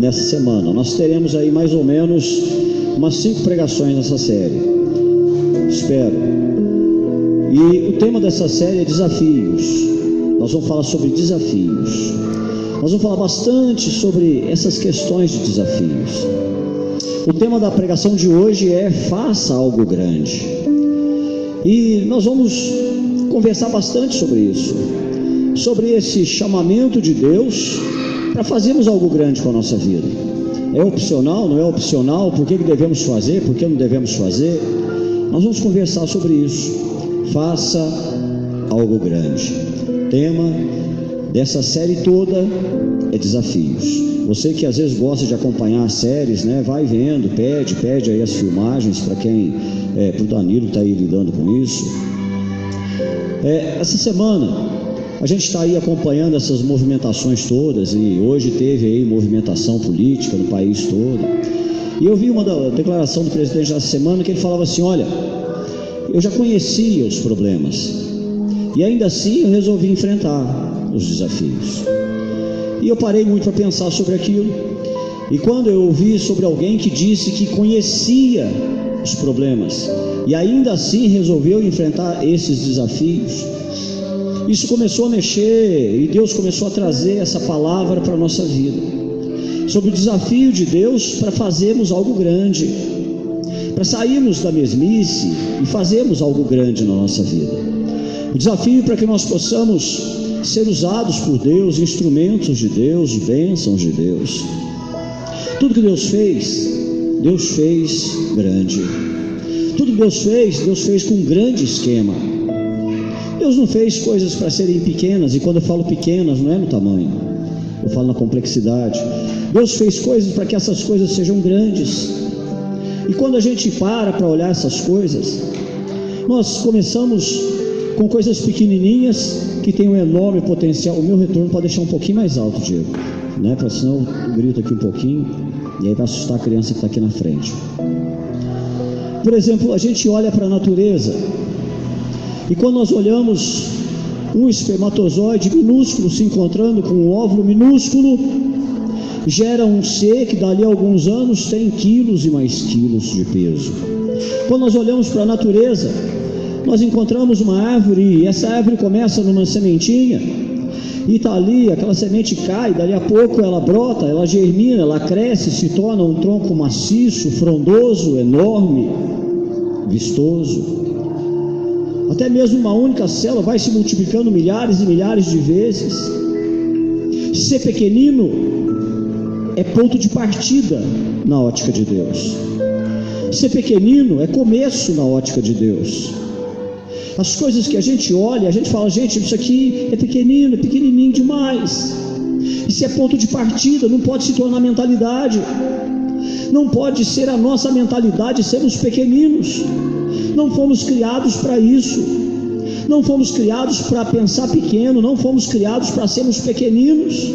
nessa semana. Nós teremos aí mais ou menos umas 5 pregações nessa série, espero. E o tema dessa série é desafios. Nós vamos falar sobre desafios. Nós vamos falar bastante sobre essas questões de desafios. O tema da pregação de hoje é faça algo grande. E nós vamos conversar bastante sobre isso, sobre esse chamamento de Deus para fazermos algo grande com a nossa vida. É opcional, não é opcional? Por que devemos fazer? Por que não devemos fazer? Nós vamos conversar sobre isso. Faça algo grande. O tema dessa série toda é desafios. Você que às vezes gosta de acompanhar as séries, né? Vai vendo, pede aí as filmagens para quem, para o Danilo está aí lidando com isso. Essa semana a gente está aí acompanhando essas movimentações todas, e hoje teve aí movimentação política no país todo. E eu vi uma declaração do presidente essa semana que ele falava assim: olha, eu já conhecia os problemas e ainda assim eu resolvi enfrentar os desafios. E eu parei muito para pensar sobre aquilo. E quando eu ouvi sobre alguém que disse que conhecia os problemas e ainda assim resolveu enfrentar esses desafios, isso começou a mexer, e Deus começou a trazer essa palavra para a nossa vida, sobre o desafio de Deus para fazermos algo grande, para sairmos da mesmice e fazermos algo grande na nossa vida. O desafio para que nós possamos ser usados por Deus, instrumentos de Deus, bênçãos de Deus. Tudo que Deus fez grande. Tudo que Deus fez com um grande esquema. Deus não fez coisas para serem pequenas, e quando eu falo pequenas, não é no tamanho, eu falo na complexidade. Deus fez coisas para que essas coisas sejam grandes. E quando a gente para olhar essas coisas, nós começamos com coisas pequenininhas que têm um enorme potencial. O meu retorno pode deixar um pouquinho mais alto, Diego, né? Porque senão eu grito aqui um pouquinho e aí vai assustar a criança que está aqui na frente. Por exemplo, a gente olha para a natureza, e quando nós olhamos um espermatozoide minúsculo se encontrando com um óvulo minúsculo, gera um ser que dali a alguns anos tem quilos e mais quilos de peso. Quando nós olhamos para a natureza, nós encontramos uma árvore, e essa árvore começa numa sementinha, e está ali, aquela semente cai, dali a pouco ela brota, ela germina, ela cresce, se torna um tronco maciço, frondoso, enorme, vistoso. Até mesmo uma única célula vai se multiplicando milhares e milhares de vezes. Ser pequenino é ponto de partida na ótica de Deus. Ser pequenino é começo na ótica de Deus. As coisas que a gente olha, a gente fala: gente, isso aqui é pequenino, é pequenininho demais. Isso é ponto de partida, não pode se tornar mentalidade. Não pode ser a nossa mentalidade sermos pequeninos. Não fomos criados para isso. Não fomos criados para pensar pequeno. Não fomos criados para sermos pequeninos.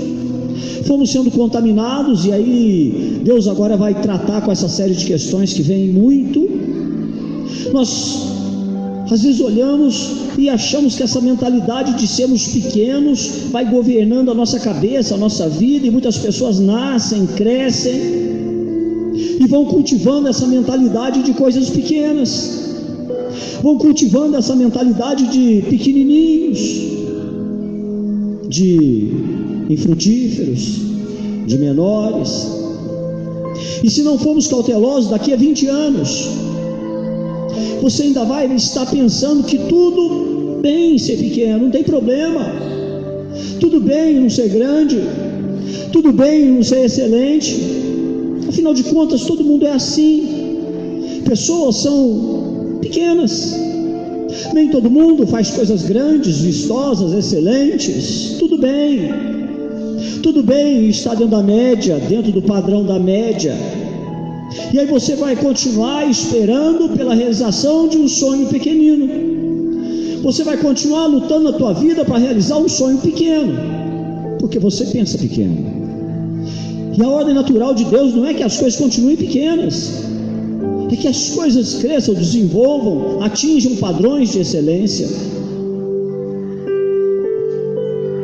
Fomos sendo contaminados, e aí Deus agora vai tratar com essa série de questões que vem muito. Nós às vezes olhamos e achamos que essa mentalidade de sermos pequenos vai governando a nossa cabeça, a nossa vida, e muitas pessoas nascem, crescem e vão cultivando essa mentalidade de coisas pequenas, vão cultivando essa mentalidade de pequenininhos, de infrutíferos, de menores. E se não formos cautelosos, daqui a 20 anos você ainda vai estar pensando que tudo bem ser pequeno, não tem problema, tudo bem não ser grande, tudo bem não ser excelente. Afinal de contas, todo mundo é assim. Pessoas são pequenas. Nem todo mundo faz coisas grandes, vistosas, excelentes. Tudo bem estar dentro da média, dentro do padrão da média. E aí você vai continuar esperando pela realização de um sonho pequenino. Você vai continuar lutando na tua vida para realizar um sonho pequeno, porque você pensa pequeno. E a ordem natural de Deus não é que as coisas continuem pequenas, é que as coisas cresçam, desenvolvam, atinjam padrões de excelência.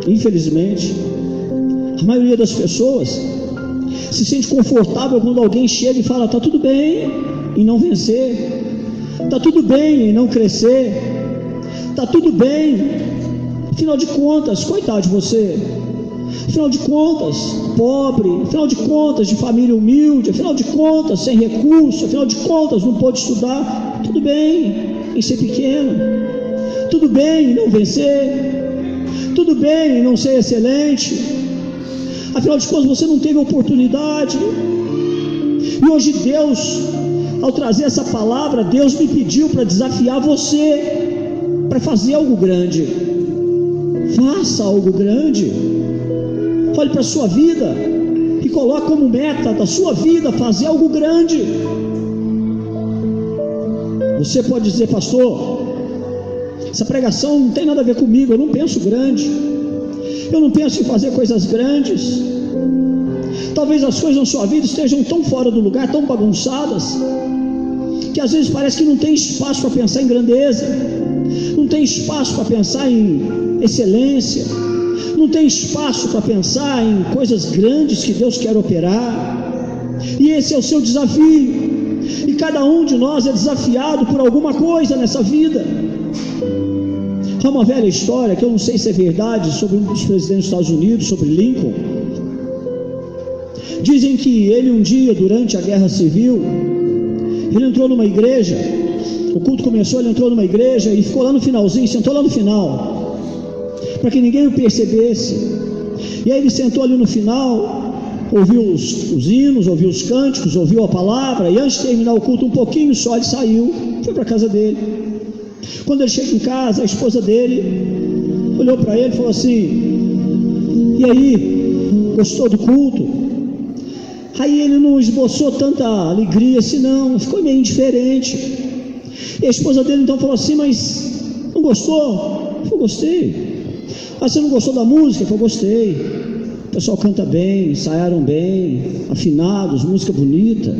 Infelizmente, a maioria das pessoas se sente confortável quando alguém chega e fala: está tudo bem em não vencer, está tudo bem em não crescer, está tudo bem, afinal de contas, coitado de você, afinal de contas, pobre, afinal de contas, de família humilde, afinal de contas, sem recurso, afinal de contas, não pode estudar. Tudo bem em ser pequeno, tudo bem em não vencer, tudo bem em não ser excelente, afinal de contas, você não teve oportunidade. E hoje Deus, ao trazer essa palavra, Deus me pediu para desafiar você, para fazer algo grande. Faça algo grande. Olhe para a sua vida e coloque como meta da sua vida fazer algo grande. Você pode dizer: pastor, essa pregação não tem nada a ver comigo, eu não penso grande, eu não penso em fazer coisas grandes. Talvez as coisas na sua vida estejam tão fora do lugar, tão bagunçadas, que às vezes parece que não tem espaço para pensar em grandeza, não tem espaço para pensar em excelência, não tem espaço para pensar em coisas grandes que Deus quer operar. E esse é o seu desafio, e cada um de nós é desafiado por alguma coisa nessa vida. Há uma velha história, que eu não sei se é verdade, sobre um dos presidentes dos Estados Unidos, sobre Lincoln. Dizem que ele um dia, durante a guerra civil, ele entrou numa igreja, o culto começou, ele entrou numa igreja e ficou lá no finalzinho, sentou lá no final, para que ninguém o percebesse. E aí ele sentou ali no final, ouviu os hinos, ouviu os cânticos, ouviu a palavra, e antes de terminar o culto um pouquinho só, ele saiu, foi para a casa dele. Quando ele chega em casa, a esposa dele olhou para ele e falou assim: e aí, gostou do culto? Aí ele não esboçou tanta alegria assim, não, ficou meio indiferente. E a esposa dele então falou assim: mas não gostou? Eu gostei. Ah, você não gostou da música? Eu gostei. O pessoal canta bem, ensaiaram bem, afinados, música bonita.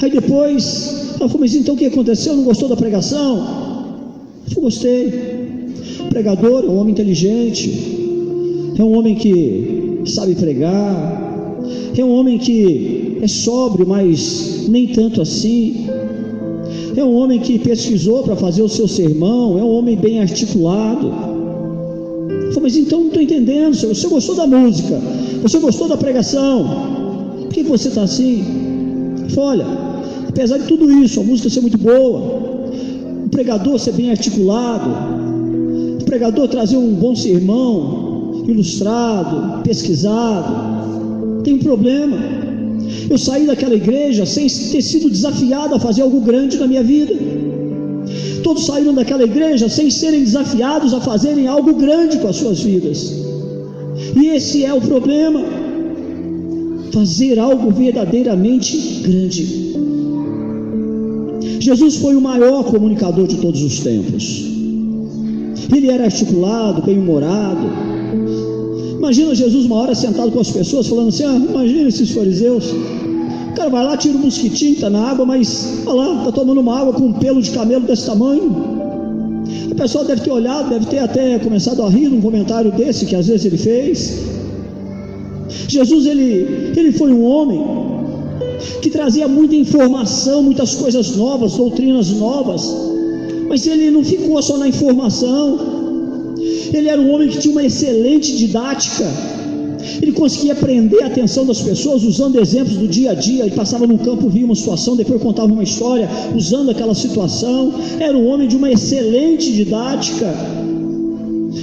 Aí depois ela falou: mas então o que aconteceu? Não gostou da pregação? Eu gostei. O pregador é um homem inteligente, é um homem que sabe pregar, é um homem que é sóbrio, mas nem tanto assim, é um homem que pesquisou para fazer o seu sermão, é um homem bem articulado. Eu falei: mas então não estou entendendo, senhor, você gostou da música, você gostou da pregação, por que você está assim? Eu falei: olha, apesar de tudo isso, a música ser muito boa, o pregador ser bem articulado, o pregador trazer um bom sermão, ilustrado, pesquisado, tem um problema. Eu saí daquela igreja sem ter sido desafiado a fazer algo grande na minha vida. Todos saíram daquela igreja sem serem desafiados a fazerem algo grande com as suas vidas. E esse é o problema: fazer algo verdadeiramente grande. Jesus foi o maior comunicador de todos os tempos. Ele era articulado, bem-humorado. Imagina Jesus uma hora sentado com as pessoas falando assim: imagina esses fariseus, o cara vai lá, tira um mosquitinho, está na água, mas olha lá, está tomando uma água com um pelo de camelo desse tamanho. A pessoa deve ter olhado, deve ter até começado a rir num comentário desse que às vezes ele fez. Jesus, ele foi um homem que trazia muita informação, muitas coisas novas, doutrinas novas, mas ele não ficou só na informação. Ele era um homem que tinha uma excelente didática, ele conseguia prender a atenção das pessoas usando exemplos do dia a dia. Ele passava num campo, via uma situação, depois contava uma história usando aquela situação. Era um homem de uma excelente didática,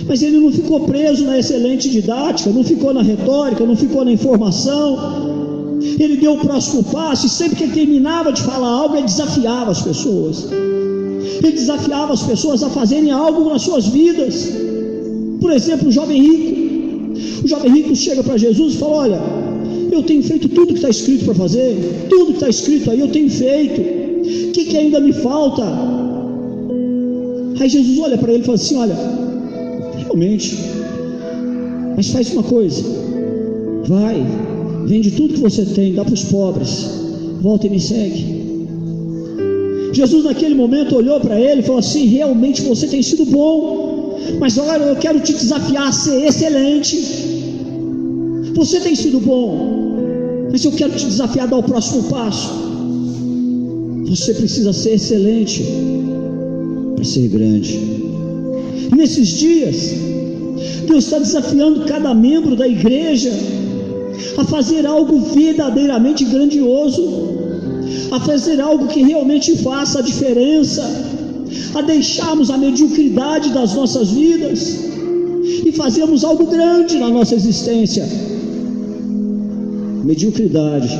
mas ele não ficou preso na excelente didática, não ficou na retórica, não ficou na informação. Ele deu o próximo passo, e sempre que ele terminava de falar algo, ele desafiava as pessoas. Ele desafiava as pessoas a fazerem algo nas suas vidas. Por exemplo, o jovem rico. O jovem rico chega para Jesus e fala: olha, eu tenho feito tudo que está escrito para fazer, tudo que está escrito aí eu tenho feito, o que ainda me falta? Aí Jesus olha para ele e fala assim: olha, realmente, mas faz uma coisa, vai, vende tudo que você tem, dá para os pobres, volta e me segue. Jesus naquele momento olhou para ele e falou assim: realmente você tem sido bom, mas agora eu quero te desafiar a ser excelente. Você tem sido bom, Mas eu quero te desafiar a dar o próximo passo. Você precisa ser excelente para ser grande. E nesses dias, Deus está desafiando cada membro da igreja a fazer algo verdadeiramente grandioso, a fazer algo que realmente faça a diferença, a deixarmos a mediocridade das nossas vidas e fazermos algo grande na nossa existência. Mediocridade.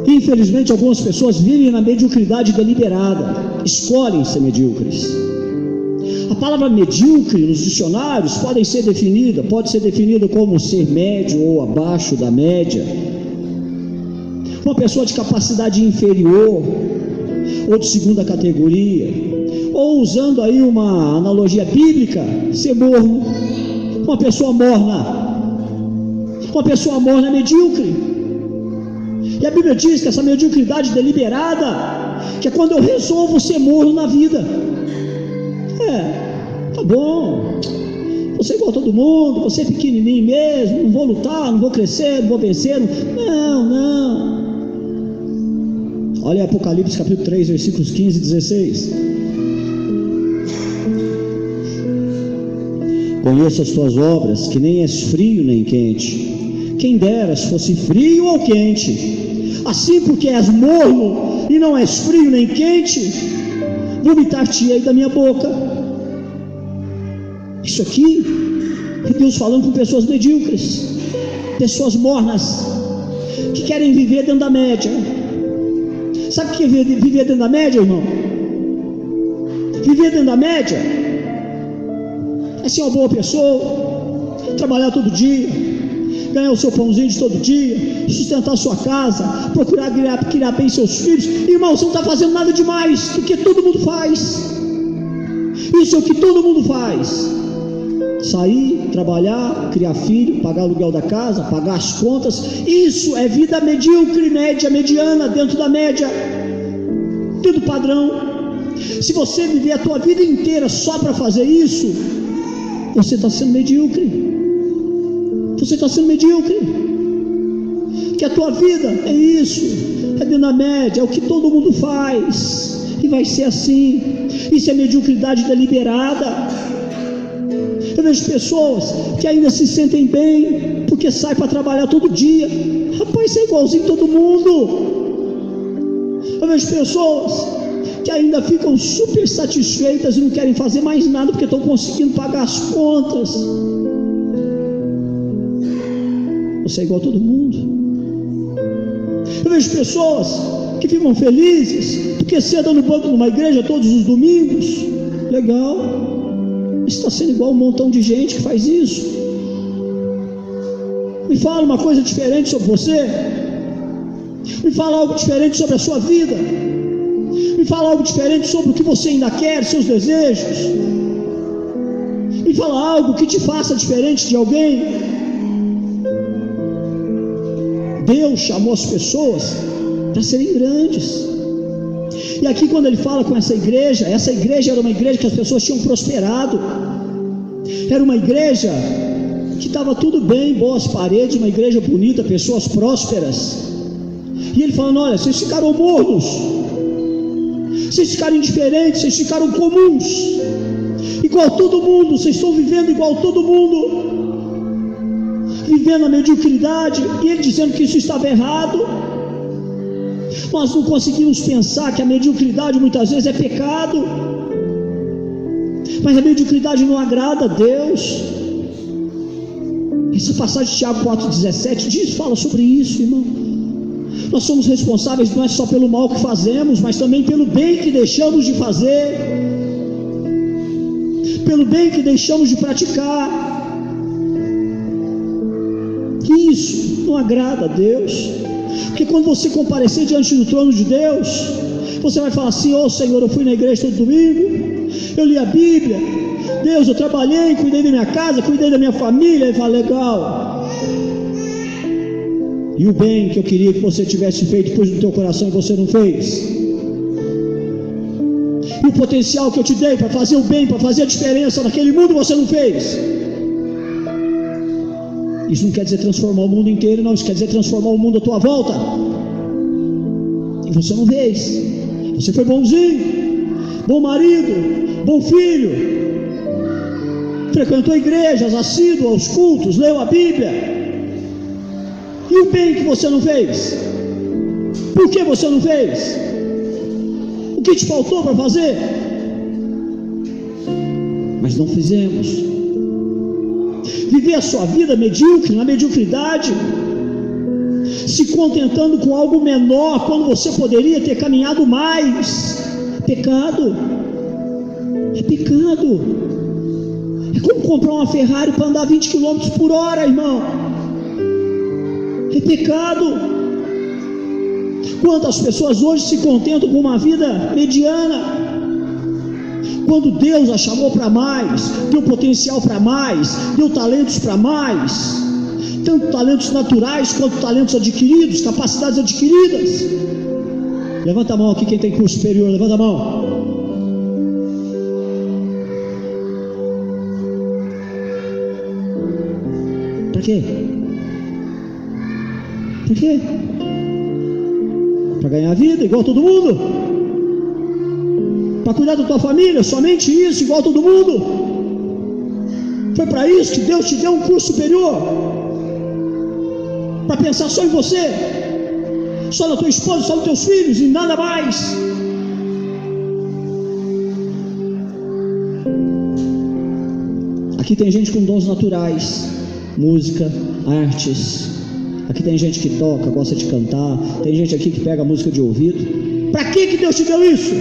Infelizmente, algumas pessoas vivem na mediocridade deliberada, escolhem ser medíocres. A palavra medíocre nos dicionários pode ser definida como ser médio ou abaixo da média, uma pessoa de capacidade inferior ou de segunda categoria, ou usando aí uma analogia bíblica, ser morno, uma pessoa morna. Uma pessoa morna é medíocre. E a Bíblia diz que essa mediocridade deliberada, que é quando eu resolvo ser morno na vida. Tá bom, você é igual a todo mundo, você é pequenininho mesmo, não vou lutar, não vou crescer, não vou vencer. Não. Olha Apocalipse capítulo 3, versículos 15 e 16. Conheço as tuas obras, que nem és frio nem quente. Quem dera se fosse frio ou quente. Assim, porque és morno e não és frio nem quente, vomitar-te-ei da minha boca. Isso aqui é Deus falando com pessoas medíocres, pessoas mornas, que querem viver dentro da média. Sabe o que é viver dentro da média, irmão? Viver dentro da média é ser uma boa pessoa, trabalhar todo dia, ganhar o seu pãozinho de todo dia, sustentar a sua casa, procurar criar bem seus filhos. Irmão, você não está fazendo nada demais, porque todo mundo faz. Isso é o que todo mundo faz: sair, trabalhar, criar filho, pagar o aluguel da casa, pagar as contas. Isso é vida medíocre, média, mediana, dentro da média, dentro do padrão. Se você viver a tua vida inteira só para fazer isso, você está sendo medíocre. Você está sendo medíocre. Que a tua vida é isso, é dentro da média, é o que todo mundo faz, e vai ser assim. Isso é mediocridade deliberada. Eu vejo pessoas que ainda se sentem bem porque saem para trabalhar todo dia. Rapaz, isso é igualzinho todo mundo. Eu vejo pessoas que ainda ficam super satisfeitas e não querem fazer mais nada porque estão conseguindo pagar as contas. Você é igual a todo mundo. Eu vejo pessoas que ficam felizes porque sentam no banco de uma igreja todos os domingos. Legal. Está sendo igual um montão de gente que faz isso. Me fala uma coisa diferente sobre você. Me fala algo diferente sobre a sua vida. Me fala algo diferente sobre o que você ainda quer, seus desejos. Me fala algo que te faça diferente de alguém. Deus chamou as pessoas para serem grandes. E aqui, quando ele fala com essa igreja era uma igreja que as pessoas tinham prosperado. Era uma igreja que estava tudo bem, boas paredes, uma igreja bonita, pessoas prósperas. E ele falando: olha, vocês ficaram mornos, vocês ficaram indiferentes, vocês ficaram comuns, igual todo mundo. Vocês estão vivendo igual todo mundo, vivendo a mediocridade. E ele dizendo que isso estava errado. Nós não conseguimos pensar que a mediocridade muitas vezes é pecado, mas a mediocridade não agrada a Deus. Essa passagem de Tiago 4,17 fala sobre isso, irmão. Nós somos responsáveis não é só pelo mal que fazemos, mas também pelo bem que deixamos de fazer, pelo bem que deixamos de praticar. Isso não agrada a Deus. Porque quando você comparecer diante do trono de Deus, você vai falar assim: ô Senhor, eu fui na igreja todo domingo, eu li a Bíblia, Deus, eu trabalhei, cuidei da minha casa, cuidei da minha família. Ele fala: legal. E o bem que eu queria que você tivesse feito, pus no teu coração e você não fez. E o potencial que eu te dei para fazer o bem, para fazer a diferença naquele mundo, você não fez. Isso não quer dizer transformar o mundo inteiro, não. Isso quer dizer transformar o mundo à tua volta. E você não fez. Você foi bonzinho, bom marido, bom filho, frequentou igrejas, assíduo aos cultos, leu a Bíblia. E o bem que você não fez? Por que você não fez? O que te faltou para fazer? Mas não fizemos. Viver a sua vida medíocre, na mediocridade, se contentando com algo menor, quando você poderia ter caminhado mais. Pecado. É pecado. É como comprar uma Ferrari para andar 20 km por hora, irmão. É pecado. Quantas pessoas hoje se contentam com uma vida mediana, quando Deus a chamou para mais, deu potencial para mais, deu talentos para mais, tanto talentos naturais quanto talentos adquiridos, capacidades adquiridas. Levanta a mão aqui quem tem curso superior, levanta a mão. Para quê? Para quê? Para ganhar vida igual todo mundo? Para cuidar da tua família? Somente isso, igual todo mundo? Foi para isso que Deus te deu um curso superior? Para pensar só em você, só na tua esposa, só nos teus filhos e nada mais? Aqui tem gente com dons naturais, música, artes. Aqui tem gente que toca, gosta de cantar. Tem gente aqui que pega música de ouvido. Para que Deus te deu isso?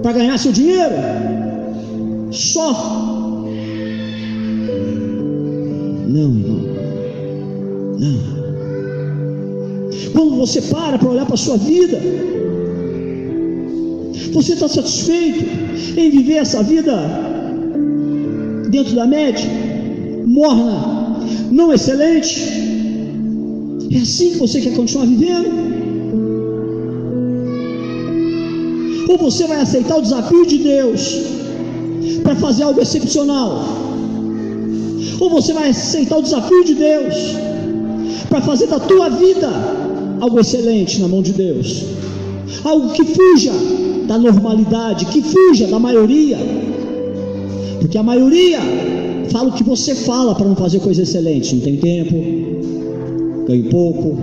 Para ganhar seu dinheiro? Só? Não, irmão. Não. Quando você para olhar para a sua vida, você está satisfeito em viver essa vida dentro da média, morna, não excelente? É assim que você quer continuar vivendo? Ou você vai aceitar o desafio de Deus para fazer algo excepcional? Ou você vai aceitar o desafio de Deus para fazer da tua vida algo excelente na mão de Deus? Algo que fuja da normalidade, que fuja da maioria. Porque a maioria fala o que você fala para não fazer coisa excelente. Não tem tempo, ganha pouco,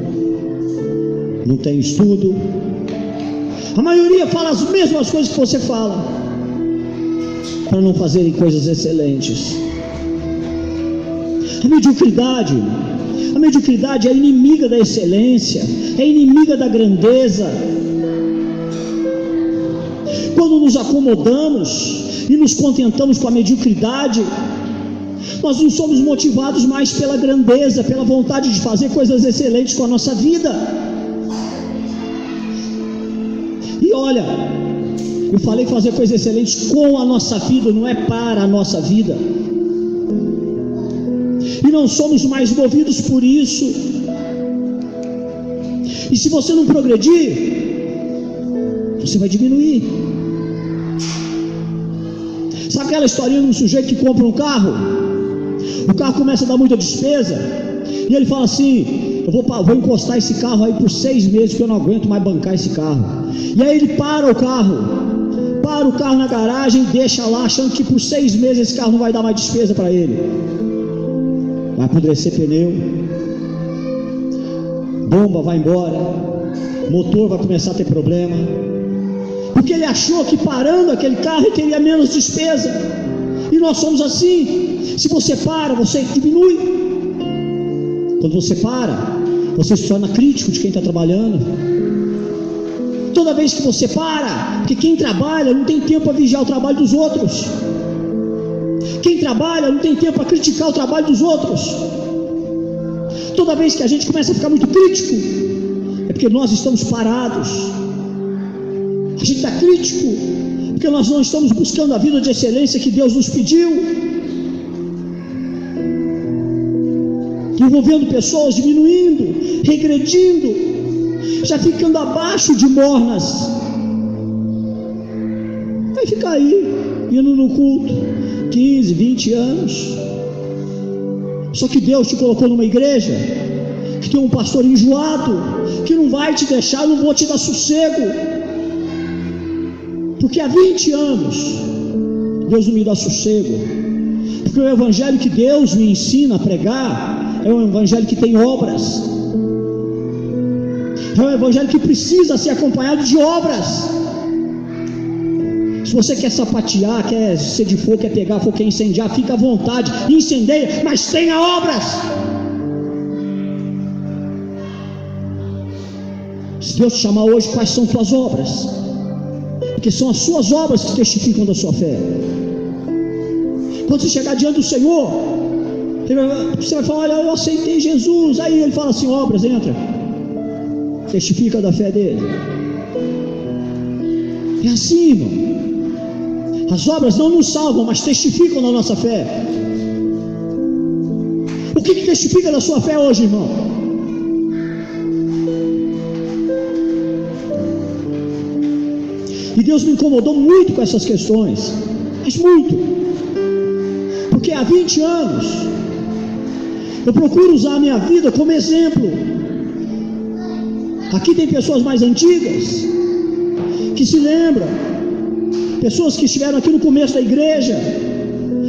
não tem estudo. A maioria fala as mesmas coisas que você fala para não fazerem coisas excelentes. A mediocridade é inimiga da excelência, é inimiga da grandeza. Quando nos acomodamos e nos contentamos com a mediocridade, nós não somos motivados mais pela grandeza, pela vontade de fazer coisas excelentes com a nossa vida. E olha, eu falei fazer coisas excelentes com a nossa vida, não é para a nossa vida. E não somos mais movidos por isso. E se você não progredir, você vai diminuir. Sabe aquela historinha de um sujeito que compra um carro? O carro começa a dar muita despesa, e ele fala assim: eu vou encostar esse carro aí por 6 meses, porque eu não aguento mais bancar esse carro. E aí ele para o carro na garagem e deixa lá, achando que por 6 meses esse carro não vai dar mais despesa para ele. Vai apodrecer pneu, bomba vai embora, motor vai começar a ter problema, porque ele achou que parando aquele carro ele teria menos despesa. E nós somos assim. Se você para, você diminui. Quando você para, você se torna crítico de quem está trabalhando. Toda vez que você para, porque quem trabalha não tem tempo para vigiar o trabalho dos outros. Quem trabalha não tem tempo para criticar o trabalho dos outros. Toda vez que a gente começa a ficar muito crítico, é porque nós estamos parados. A gente está crítico porque nós não estamos buscando a vida de excelência que Deus nos pediu. Envolvendo pessoas, diminuindo, regredindo, já ficando abaixo de mornas. Vai ficar aí, indo no culto 15, 20 anos, Só que Deus te colocou numa igreja que tem um pastor enjoado, que não vai te deixar, não vou te dar sossego, porque há 20 anos Deus não me dá sossego, porque o evangelho que Deus me ensina a pregar é um evangelho que tem obras, é um evangelho que precisa ser acompanhado de obras. Se você quer sapatear, quer ser de fogo, quer pegar fogo, quer incendiar, fica à vontade, incendeia, mas tenha obras. Se Deus te chamar hoje, quais são tuas obras? Porque são as suas obras que testificam da sua fé. Quando você chegar diante do Senhor, você vai falar: olha, eu aceitei Jesus. Aí ele fala assim: obras, entra, testifica da fé dele. É assim, irmão. As obras não nos salvam, mas testificam da nossa fé. O que testifica da sua fé hoje, irmão? E Deus me incomodou muito com essas questões, mas muito, porque há 20 anos eu procuro usar a minha vida como exemplo. Aqui tem pessoas mais antigas que se lembram, pessoas que estiveram aqui no começo da igreja.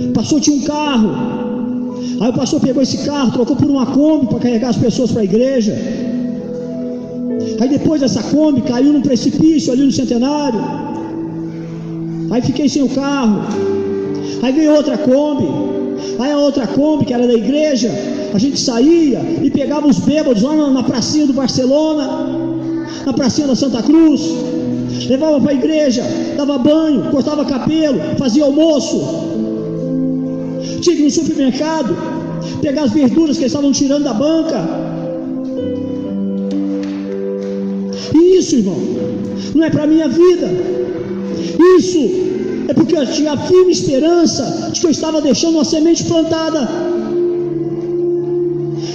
O pastor tinha um carro, aí o pastor pegou esse carro, trocou por uma Kombi para carregar as pessoas para a igreja. Aí depois essa Kombi caiu num precipício ali no Centenário, aí fiquei sem o carro. Aí veio outra Kombi, aí a outra Kombi que era da igreja, a gente saía e pegava os bêbados lá na pracinha do Barcelona, na pracinha da Santa Cruz, levava para a igreja, dava banho, cortava cabelo, fazia almoço. Tinha que ir no supermercado pegar as verduras que eles estavam tirando da banca. E isso, irmão, não é para a minha vida. Isso é porque eu tinha a firme esperança de que eu estava deixando uma semente plantada,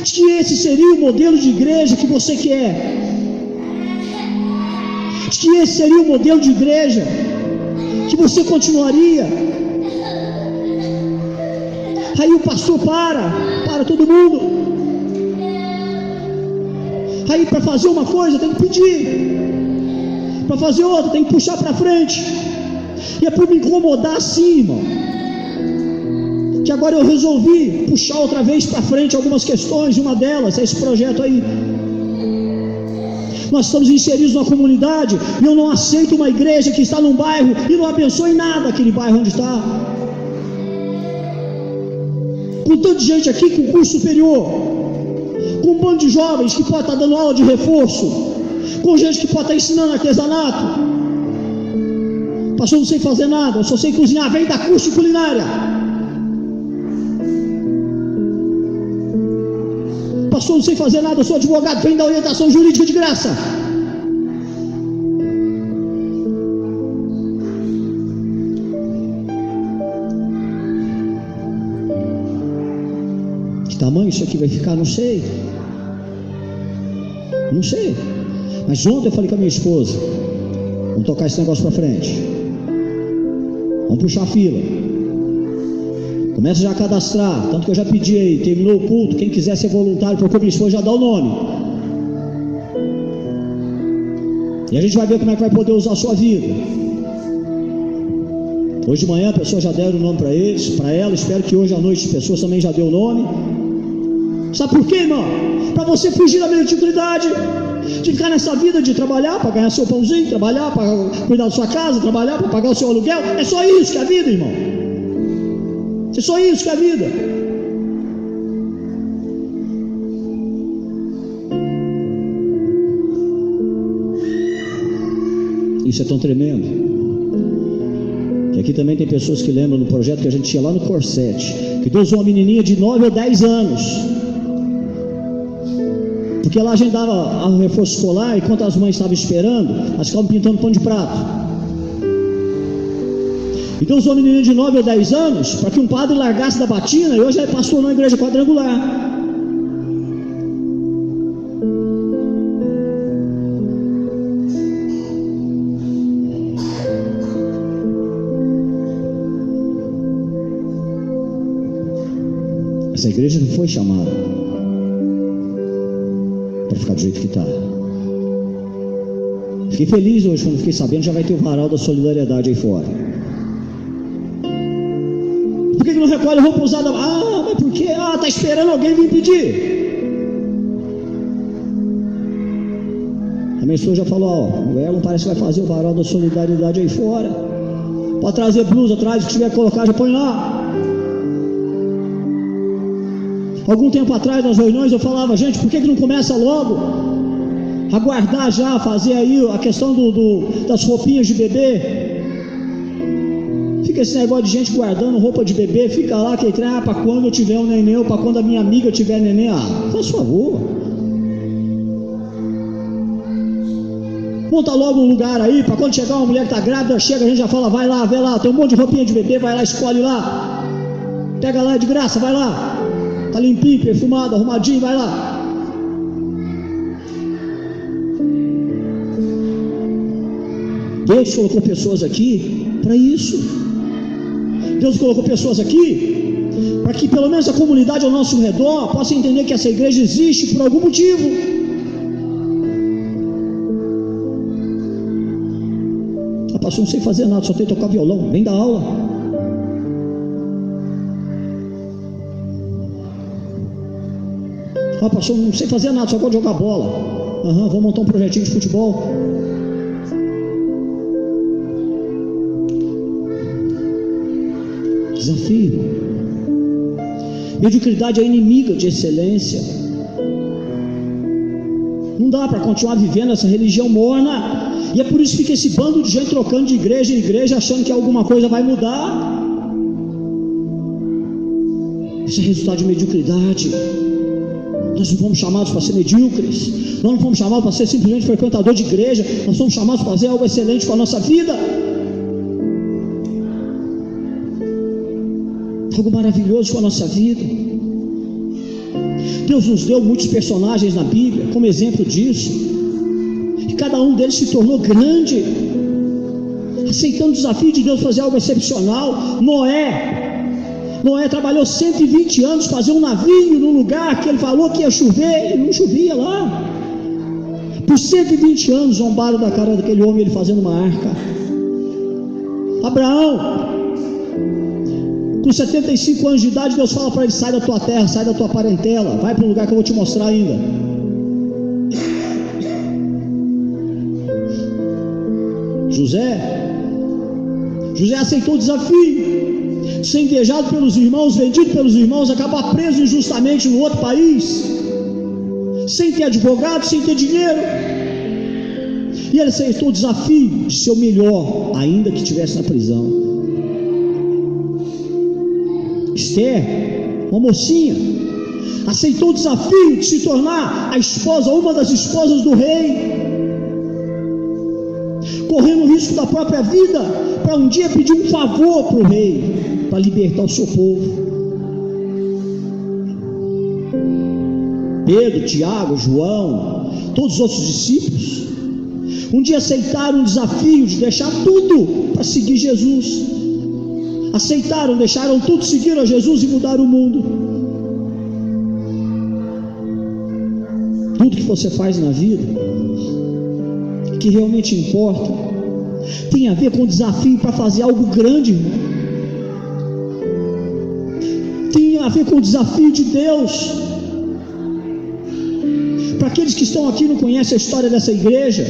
de que esse seria o modelo de igreja que você quer, de que esse seria o modelo de igreja que você continuaria. Aí o pastor para todo mundo. Aí para fazer uma coisa tem que pedir, para fazer outra tem que puxar para frente. E é por me incomodar assim, irmão, que agora eu resolvi puxar outra vez para frente algumas questões. Uma delas é esse projeto aí. Nós estamos inseridos numa comunidade e eu não aceito uma igreja que está num bairro e não abençoa em nada aquele bairro onde está. Com tanta gente aqui com curso superior, com um bando de jovens que pode estar dando aula de reforço, com gente que pode estar ensinando artesanato. Pastor, não sei fazer nada, eu só sei cozinhar. Vem dar curso de culinária. Pastor, não sei fazer nada, eu sou advogado. Vem dar orientação jurídica de graça. Que tamanho isso aqui vai ficar? Não sei. Não sei. Mas ontem eu falei com a minha esposa: vamos tocar esse negócio para frente. Vamos puxar a fila. Começa já a cadastrar. Tanto que eu já pedi aí, terminou o culto, quem quiser ser voluntário, procura minha esposa, já dá o nome. E a gente vai ver como é que vai poder usar a sua vida. Hoje de manhã a pessoa já deram o nome para eles, para ela. Espero que hoje à noite as pessoas também já deu o nome. Sabe por quê, irmão? Para você fugir da mediocridade, de ficar nessa vida de trabalhar para ganhar seu pãozinho, trabalhar para cuidar da sua casa, trabalhar para pagar o seu aluguel. É só isso que é a vida, irmão. É só isso que é a vida. Isso é tão tremendo que aqui também tem pessoas que lembram do projeto que a gente tinha lá no Corsete, que Deus usou uma menininha de 9 ou 10 anos, porque lá a gente dava um reforço escolar, e enquanto as mães estavam esperando, elas ficavam pintando pano de prato. E Deus usou uma menininha de 9 ou 10 anos para que um padre largasse da batina, e hoje é pastor na igreja quadrangular. Essa igreja não foi chamada para ficar do jeito que está. Fiquei feliz hoje quando fiquei sabendo, já vai ter o varal da solidariedade aí fora. Por que não recolhe roupa usada? Ah, mas por quê? Ah, está esperando alguém vir pedir. A minha esposa já falou, ó, o Elon parece que vai fazer o varal da solidariedade aí fora. Pode trazer blusa atrás, o que tiver que colocar, já põe lá. Algum tempo atrás, nas reuniões, eu falava, gente, por que não começa logo? Aguardar já, fazer aí a questão das roupinhas de bebê. Fica esse negócio de gente guardando roupa de bebê, fica lá, que para quando eu tiver um neném, ou para quando a minha amiga tiver neném, faz favor. Monta logo um lugar aí, para quando chegar uma mulher que está grávida, chega, a gente já fala, vai lá, vê lá, tem um monte de roupinha de bebê, vai lá, escolhe lá, pega lá de graça, vai lá, tá limpinho, perfumado, arrumadinho, vai lá. Deus colocou pessoas aqui para isso. Deus colocou pessoas aqui para que pelo menos a comunidade ao nosso redor possa entender que essa igreja existe por algum motivo. Pastor, não sei fazer nada, só sei tocar violão. Vem dar aula. Pastor, não sei fazer nada, só gosto de jogar bola. Vou montar um projetinho de futebol. Desafio. Mediocridade é inimiga de excelência. Não dá para continuar vivendo essa religião morna. E é por isso que fica esse bando de gente trocando de igreja em igreja, achando que alguma coisa vai mudar. Isso é resultado de mediocridade. Nós não fomos chamados para ser medíocres. Nós não fomos chamados para ser simplesmente frequentador de igreja. Nós somos chamados para fazer algo excelente com a nossa vida. Algo maravilhoso com a nossa vida. Deus nos deu muitos personagens na Bíblia como exemplo disso. Cada um deles se tornou grande, aceitando o desafio de Deus fazer algo excepcional. Noé trabalhou 120 anos fazer um navio no lugar que ele falou que ia chover, e não chovia lá. Por 120 anos zombaram da cara daquele homem, ele fazendo uma arca. Abraão, com 75 anos de idade, Deus fala para ele, sai da tua terra, sai da tua parentela, vai para um lugar que eu vou te mostrar ainda. José aceitou o desafio, ser invejado pelos irmãos, vendido pelos irmãos, acabar preso injustamente no outro país, sem ter advogado, sem ter dinheiro, e ele aceitou o desafio de ser o melhor, ainda que estivesse na prisão. Esther, uma mocinha, aceitou o desafio de se tornar a esposa, uma das esposas do rei, correndo o risco da própria vida, para um dia pedir um favor para o rei, para libertar o seu povo. Pedro, Tiago, João, todos os outros discípulos, um dia aceitaram o desafio de deixar tudo para seguir Jesus. Aceitaram, deixaram tudo, seguiram a Jesus e mudaram o mundo. Tudo que você faz na vida, que realmente importa, tem a ver com o desafio para fazer algo grande, irmão. Tem a ver com o desafio de Deus. Para aqueles que estão aqui e não conhecem a história dessa igreja,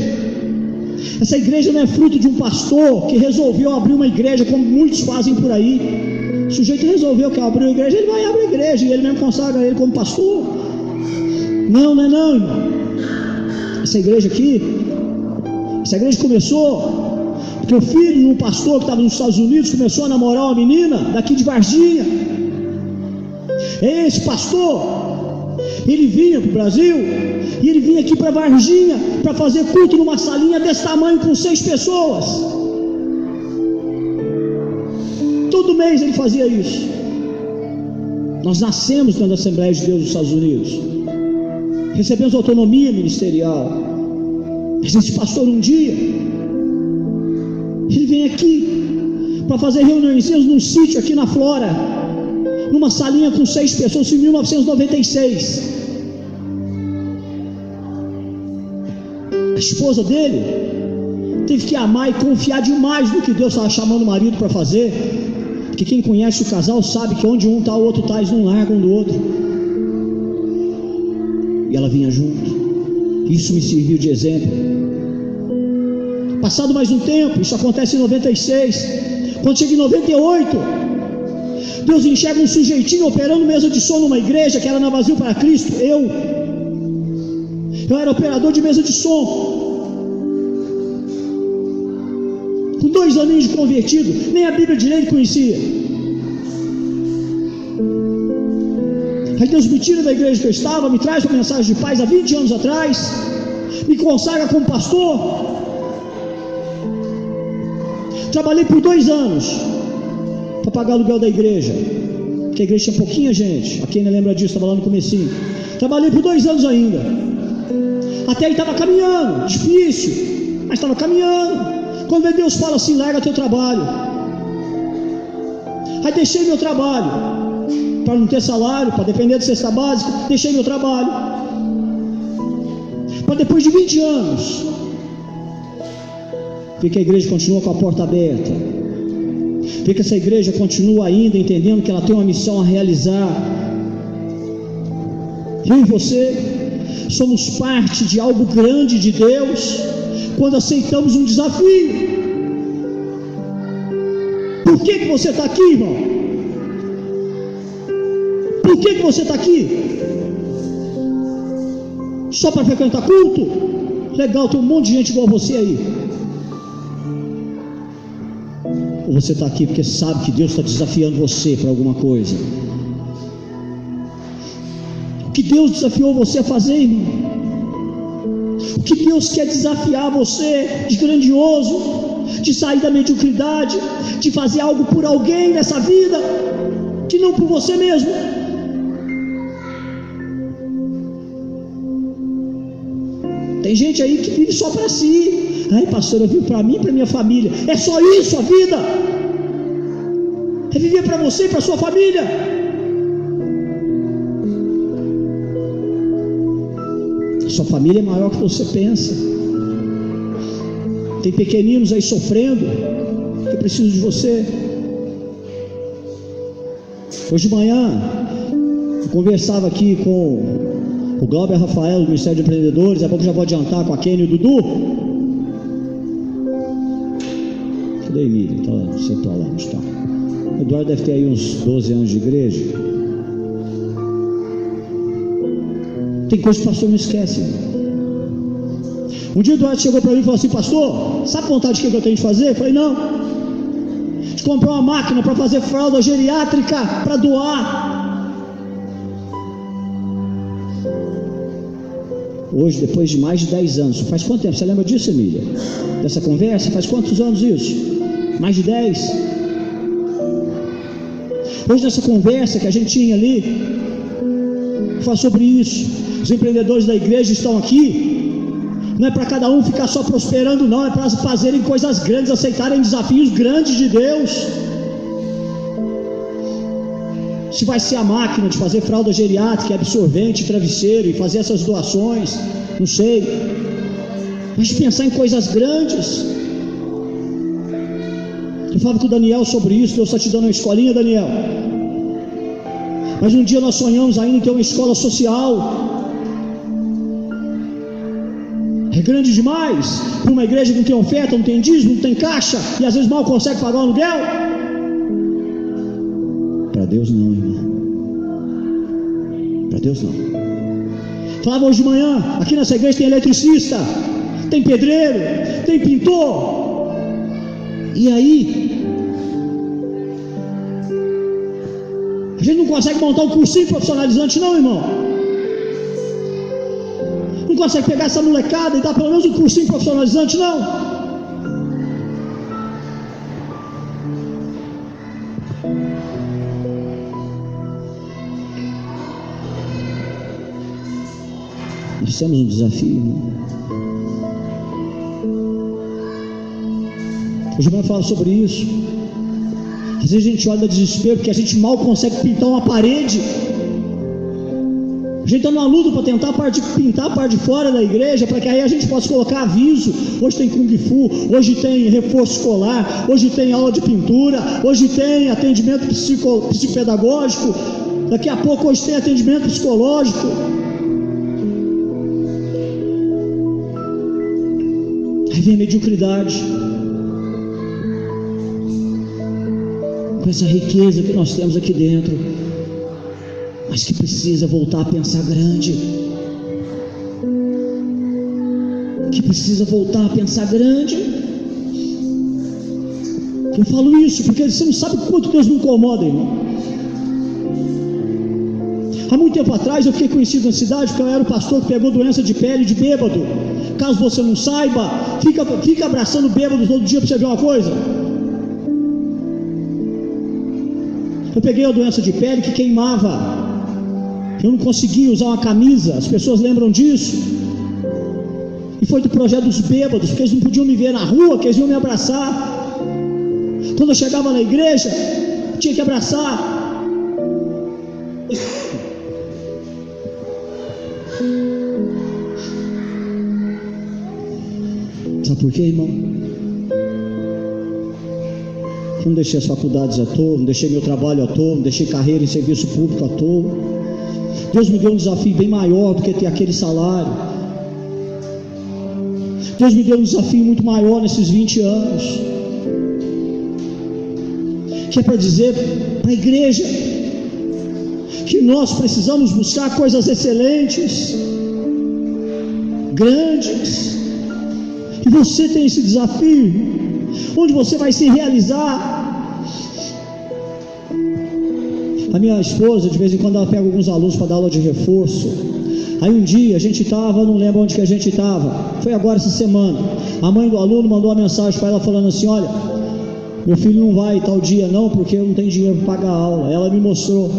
essa igreja não é fruto de um pastor que resolveu abrir uma igreja como muitos fazem por aí. O sujeito resolveu que abriu a igreja, ele vai abrir a igreja e ele mesmo consagra ele como pastor. Não, irmão. Essa igreja começou porque o filho de um pastor que estava nos Estados Unidos começou a namorar uma menina daqui de Varginha. Esse pastor, ele vinha para o Brasil e ele vinha aqui para Varginha para fazer culto numa salinha desse tamanho com 6 pessoas. Todo mês ele fazia isso. Nós nascemos dentro da Assembleia de Deus dos Estados Unidos, recebemos autonomia ministerial, mas esse pastor um dia ele vem aqui para fazer reuniões num sítio aqui na Flora, numa salinha com 6 pessoas em 1996. A esposa dele teve que amar e confiar demais no que Deus estava chamando o marido para fazer, porque quem conhece o casal sabe que onde um está, o outro está, eles não largam do outro. E ela vinha junto. Isso me serviu de exemplo. Passado mais um tempo, isso acontece em 96. Quando chega em 98, Deus enxerga um sujeitinho operando mesa de som numa igreja que era na Vazio para Cristo. Eu era operador de mesa de som, com 2 aninhos de convertido, nem a Bíblia direito conhecia. Aí Deus me tira da igreja que eu estava, me traz uma mensagem de paz há 20 anos atrás, me consagra como pastor. Trabalhei por 2 anos para pagar o aluguel da igreja, porque a igreja tinha pouquinha gente. A quem não lembra disso, estava lá no comecinho. Trabalhei por 2 anos ainda. Até aí estava caminhando, difícil, mas estava caminhando. Quando Deus fala assim: larga teu trabalho. Aí deixei meu trabalho, para não ter salário, para depender de cesta básica. Deixei meu trabalho, para depois de 20 anos ver que a igreja continua com a porta aberta, ver que essa igreja continua ainda entendendo que ela tem uma missão a realizar. Eu e você somos parte de algo grande de Deus quando aceitamos um desafio. Por que você está aqui, irmão? Por que você está aqui? Só para frequentar culto? Legal, tem um monte de gente igual você aí. Ou você está aqui porque sabe que Deus está desafiando você para alguma coisa? O que Deus desafiou você a fazer, irmão? O que Deus quer desafiar você de grandioso, de sair da mediocridade, de fazer algo por alguém nessa vida, que não por você mesmo. Tem gente aí que vive só para si. Ai, pastor, eu vivo para mim e para minha família. É só isso a vida? É viver para você e para sua família? Sua família é maior que você pensa. Tem pequeninos aí sofrendo, que precisam de você. Hoje de manhã eu conversava aqui com o Glauber Rafael do Ministério de Empreendedores. Daqui a pouco já vou adiantar com a Kenny e o Dudu. Cadê a Emília? Você está lá, está. O Eduardo deve ter aí uns 12 anos de igreja. Tem coisa que o pastor não esquece. Um dia o Eduardo chegou para mim e falou assim: pastor, sabe a vontade que eu tenho de fazer? Eu falei: não. De comprar uma máquina para fazer fralda geriátrica para doar. Hoje, depois de mais de 10 anos, faz quanto tempo? Você lembra disso, Emília? Dessa conversa? Faz quantos anos isso? Mais de 10? Hoje, nessa conversa que a gente tinha ali, fala sobre isso. Os empreendedores da igreja estão aqui. Não é para cada um ficar só prosperando, não. É para fazerem coisas grandes, aceitarem desafios grandes de Deus. Se vai ser a máquina de fazer fralda geriátrica, absorvente, travesseiro e fazer essas doações, não sei. Mas pensar em coisas grandes. Eu falava com o Daniel sobre isso. Deus está te dando uma escolinha, Daniel. Mas um dia nós sonhamos ainda em ter uma escola social. É grande demais para uma igreja que não tem oferta, não tem dízimo, não tem caixa e às vezes mal consegue pagar o aluguel. Para Deus não, irmão. Para Deus não. Falava hoje de manhã, aqui nessa igreja tem eletricista, tem pedreiro, tem pintor. E aí? A gente não consegue montar um cursinho profissionalizante não, irmão. Não consegue pegar essa molecada e dar pelo menos um cursinho profissionalizante não. Nós temos um desafio, irmão. Hoje eu falo sobre isso. Às vezes a gente olha desespero porque a gente mal consegue pintar uma parede. A gente está numa luta para tentar pintar a parte de fora da igreja, para que aí a gente possa colocar aviso. Hoje tem Kung Fu, hoje tem reforço escolar, hoje tem aula de pintura, hoje tem atendimento psicopedagógico, daqui a pouco hoje tem atendimento psicológico. Aí vem a mediocridade, com essa riqueza que nós temos aqui dentro, mas que precisa voltar a pensar grande, que precisa voltar a pensar grande. Eu falo isso porque você não sabe quanto Deus me incomoda, irmão. Há muito tempo atrás eu fiquei conhecido na cidade porque eu era o pastor que pegou doença de pele de bêbado. Caso você não saiba, fica abraçando bêbado todo dia para você ver uma coisa. Eu peguei a doença de pele que queimava. Eu não conseguia usar uma camisa, as pessoas lembram disso. E foi do projeto dos bêbados, porque eles não podiam me ver na rua, que eles iam me abraçar. Quando eu chegava na igreja, tinha que abraçar. Sabe por quê, irmão? Eu não deixei as faculdades à toa, não deixei meu trabalho à toa, não deixei carreira em serviço público à toa. Deus me deu um desafio bem maior do que ter aquele salário. Deus me deu um desafio muito maior nesses 20 anos, que é para dizer para a igreja que nós precisamos buscar coisas excelentes, grandes, e você tem esse desafio, onde você vai se realizar. A minha esposa, de vez em quando, ela pega alguns alunos para dar aula de reforço. Aí um dia a gente estava, não lembro onde que a gente estava, foi agora essa semana. A mãe do aluno mandou uma mensagem para ela falando assim: olha, meu filho não vai tal dia não, porque eu não tenho dinheiro para pagar a aula. Ela me mostrou.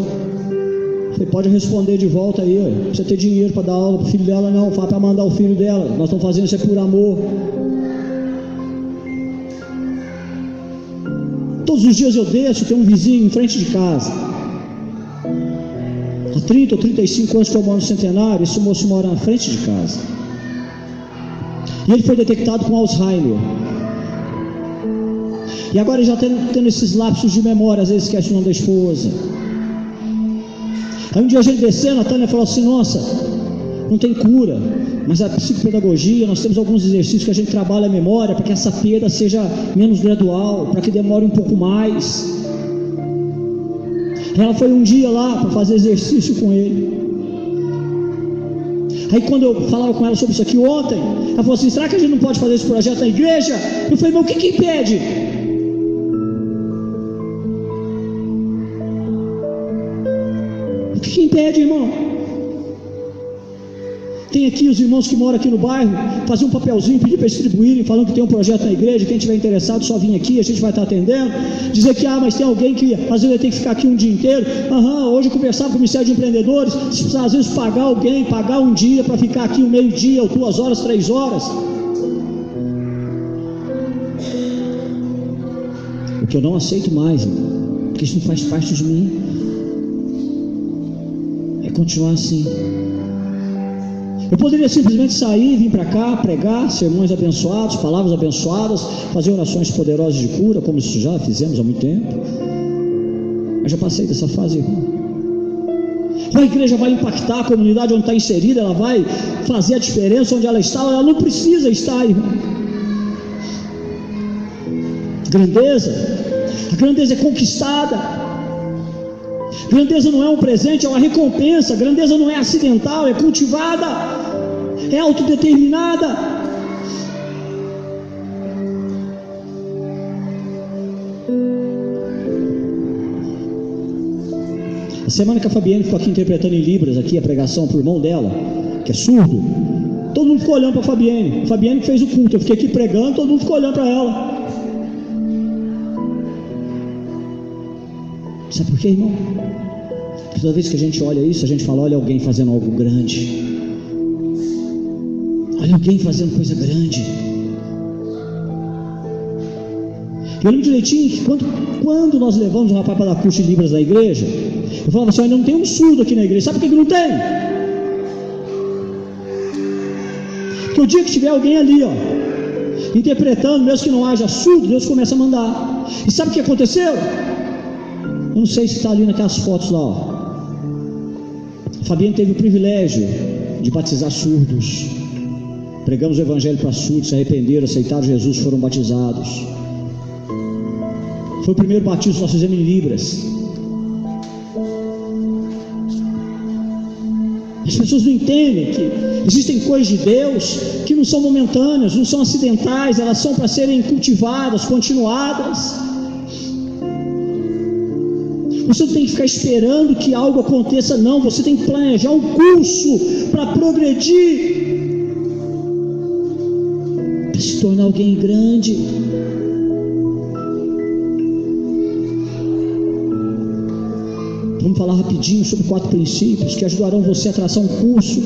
Você pode responder de volta aí, olha, você ter dinheiro para dar aula para o filho dela? Não, fala para mandar o filho dela. Nós estamos fazendo isso por amor. Todos os dias eu desço, tem um vizinho em frente de casa. Há 30 ou 35 anos que eu moro no Centenário, esse moço mora na frente de casa. E ele foi detectado com Alzheimer. E agora ele já está tendo esses lapsos de memória, às vezes esquece o nome da esposa. Aí um dia a gente descendo, a Tânia falou assim: nossa, não tem cura, mas a psicopedagogia, nós temos alguns exercícios que a gente trabalha a memória para que essa perda seja menos gradual, para que demore um pouco mais. Ela foi um dia lá para fazer exercício com ele. Aí quando eu falava com ela sobre isso aqui ontem, ela falou assim: será que a gente não pode fazer esse projeto na igreja? Eu falei: mas o que impede? O que impede, irmão? Tem aqui os irmãos que moram aqui no bairro, fazer um papelzinho, pedir para distribuírem, falando que tem um projeto na igreja, quem estiver interessado só vir aqui, a gente vai estar atendendo. Dizer que, mas tem alguém que às vezes vai ter que ficar aqui um dia inteiro. Hoje eu conversava com o Ministério de Empreendedores, se precisar às vezes pagar alguém, pagar um dia para ficar aqui um meio-dia, ou 2 horas, 3 horas. O que eu não aceito mais, irmão, porque isso não faz parte de mim, é continuar assim. Eu poderia simplesmente sair, vir para cá, pregar sermões abençoados, palavras abençoadas, fazer orações poderosas de cura, como isso já fizemos há muito tempo. Eu já passei dessa fase, irmão. Ou a igreja vai impactar a comunidade onde está inserida, ela vai fazer a diferença onde ela está, ela não precisa estar, irmão. Grandeza, a grandeza é conquistada. Grandeza não é um presente, é uma recompensa. Grandeza não é acidental, é cultivada, é autodeterminada. A semana que a Fabiane ficou aqui interpretando em Libras aqui a pregação para o irmão dela, que é surdo, todo mundo ficou olhando para a Fabiane. A Fabiane que fez o culto, eu fiquei aqui pregando, todo mundo ficou olhando para ela. Sabe por quê, irmão? Toda vez que a gente olha isso, a gente fala: olha alguém fazendo algo grande, olha alguém fazendo coisa grande. Eu lembro direitinho que quando nós levamos um rapaz para dar curso de Libras na igreja, eu falava assim: ainda não tem um surdo aqui na igreja. Sabe por que não tem? Porque o dia que tiver alguém ali, interpretando, mesmo que não haja surdo, Deus começa a mandar. E sabe o que aconteceu? Eu não sei se está ali naquelas fotos lá. Fabiano teve o privilégio de batizar surdos. Pregamos o evangelho para surdos, se arrependeram, aceitaram Jesus, foram batizados. Foi o primeiro batismo que nós fizemos em Libras. As pessoas não entendem que existem coisas de Deus que não são momentâneas, não são acidentais, elas são para serem cultivadas, continuadas. Você não tem que ficar esperando que algo aconteça, não. Você tem que planejar um curso para progredir, para se tornar alguém grande. Vamos falar rapidinho sobre 4 princípios que ajudarão você a traçar um curso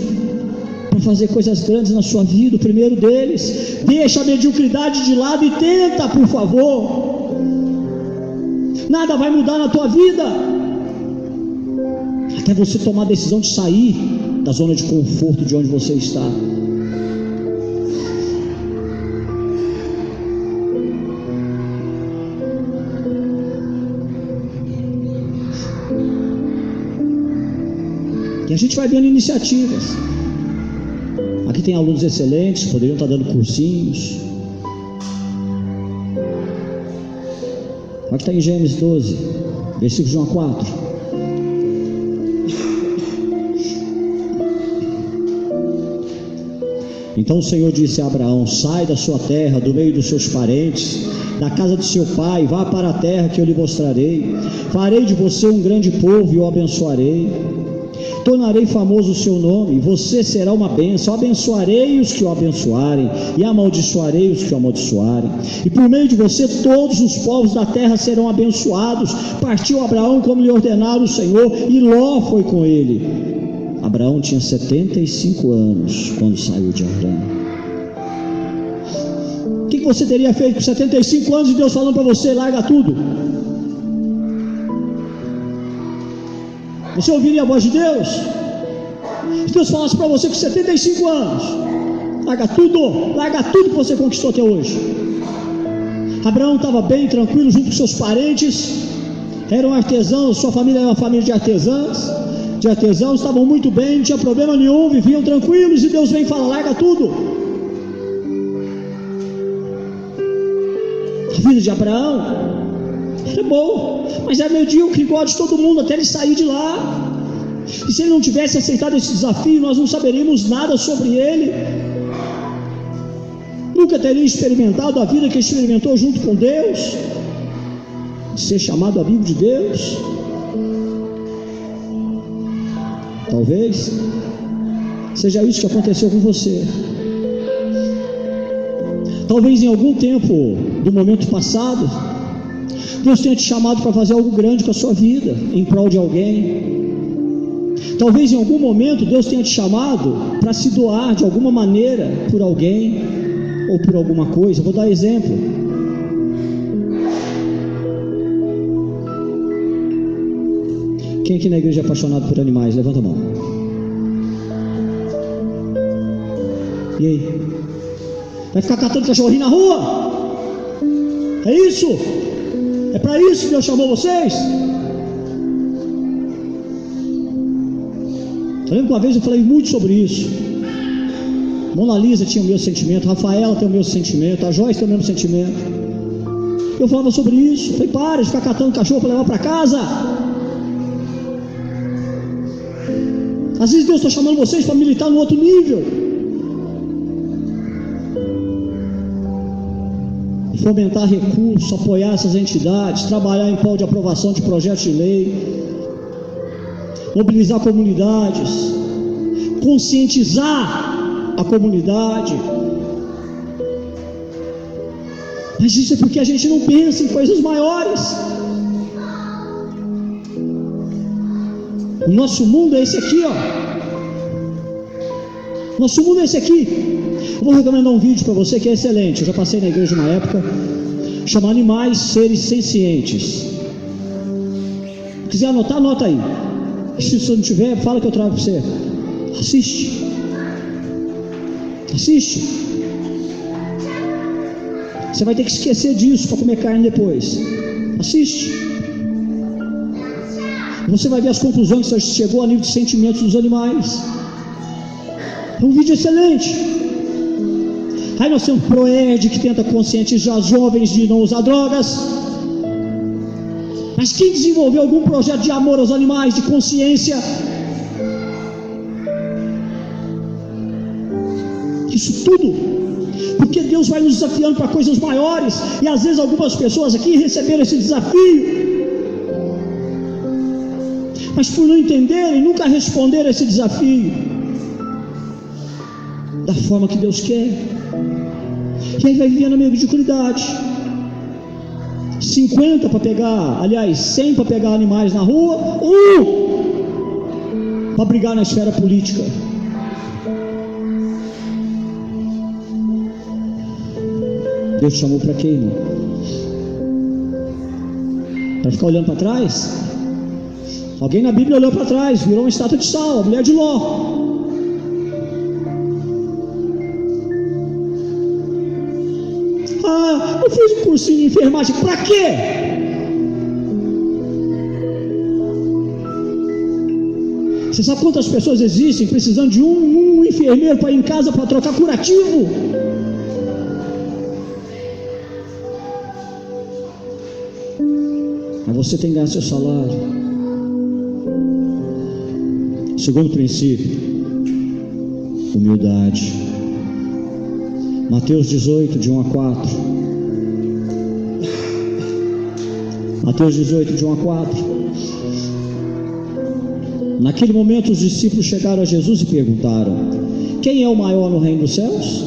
para fazer coisas grandes na sua vida. O primeiro deles: deixa a mediocridade de lado e tenta, por favor. Nada vai mudar na tua vida até você tomar a decisão de sair da zona de conforto de onde você está. E a gente vai vendo iniciativas. Aqui tem alunos excelentes, poderiam estar dando cursinhos. Aqui está em Gênesis 12, versículos de 1 a 4. Então o Senhor disse a Abraão: sai da sua terra, do meio dos seus parentes, da casa de seu pai, vá para a terra que eu lhe mostrarei. Farei de você um grande povo e o abençoarei. Tornarei famoso o seu nome, e você será uma bênção. Abençoarei os que o abençoarem, e amaldiçoarei os que o amaldiçoarem. E por meio de você todos os povos da terra serão abençoados. Partiu Abraão como lhe ordenara o Senhor, e Ló foi com ele. Abraão tinha 75 anos quando saiu de Arã. O que você teria feito com 75 anos e Deus falando para você: larga tudo? Você ouviria a voz de Deus? Se Deus falasse para você com 75 anos: larga tudo que você conquistou até hoje. Abraão estava bem tranquilo junto com seus parentes, eram artesãos, sua família era uma família de artesãos, estavam muito bem, não tinha problema nenhum, viviam tranquilos, e Deus vem e fala: larga tudo. A vida de Abraão era boa, mas era medíocre, igual a de todo mundo, até ele sair de lá. E se ele não tivesse aceitado esse desafio, nós não saberíamos nada sobre ele. Nunca teria experimentado a vida que ele experimentou junto com Deus, de ser chamado amigo de Deus. Talvez seja isso que aconteceu com você. Talvez em algum tempo do momento passado, Deus tenha te chamado para fazer algo grande com a sua vida, em prol de alguém. Talvez em algum momento Deus tenha te chamado para se doar de alguma maneira por alguém ou por alguma coisa. Vou dar exemplo. Quem aqui na igreja é apaixonado por animais? Levanta a mão. E aí? Vai ficar catando cachorrinho na rua? É isso? É para isso que Deus chamou vocês? Eu lembro que uma vez eu falei muito sobre isso. Mona Lisa tinha o mesmo sentimento, Rafaela tem o mesmo sentimento, a Joyce tem o mesmo sentimento. Eu falava sobre isso. Eu falei: para de ficar catando cachorro para levar para casa. Às vezes Deus está chamando vocês para militar no outro nível, fomentar recursos, apoiar essas entidades, trabalhar em prol de aprovação de projetos de lei, mobilizar comunidades, conscientizar a comunidade. Mas isso é porque a gente não pensa em coisas maiores. O nosso mundo é esse aqui, Nosso mundo é esse aqui. Eu vou recomendar um vídeo para você que é excelente. Eu já passei na igreja uma época. Chama animais seres sencientes. Se quiser anotar, anota aí. Se você não tiver, fala que eu trago para você. Assiste. Você vai ter que esquecer disso para comer carne depois. Assiste. Você vai ver as conclusões que você chegou a nível de sentimentos dos animais. É um vídeo excelente. Aí nós temos Proerd, que tenta conscientizar os jovens de não usar drogas. Mas quem desenvolveu algum projeto de amor aos animais, de consciência? Isso tudo, porque Deus vai nos desafiando para coisas maiores, e às vezes algumas pessoas aqui receberam esse desafio, mas por não entenderem, nunca responderam a esse desafio da forma que Deus quer, e aí vai vivendo na mediocridade. 50 para pegar, aliás, 100 para pegar animais na rua, para brigar na esfera política. Deus chamou para quê, irmão? Para ficar olhando para trás? Alguém na Bíblia olhou para trás, virou uma estátua de sal, a mulher de Ló. Eu fiz um cursinho de enfermagem, para quê? Você sabe quantas pessoas existem precisando de um enfermeiro para ir em casa para trocar curativo? Mas você tem que ganhar seu salário. Segundo princípio, humildade. Mateus 18, de 1 a 4. Mateus 18, de 1 a 4. Naquele momento os discípulos chegaram a Jesus e perguntaram: quem é o maior no reino dos céus?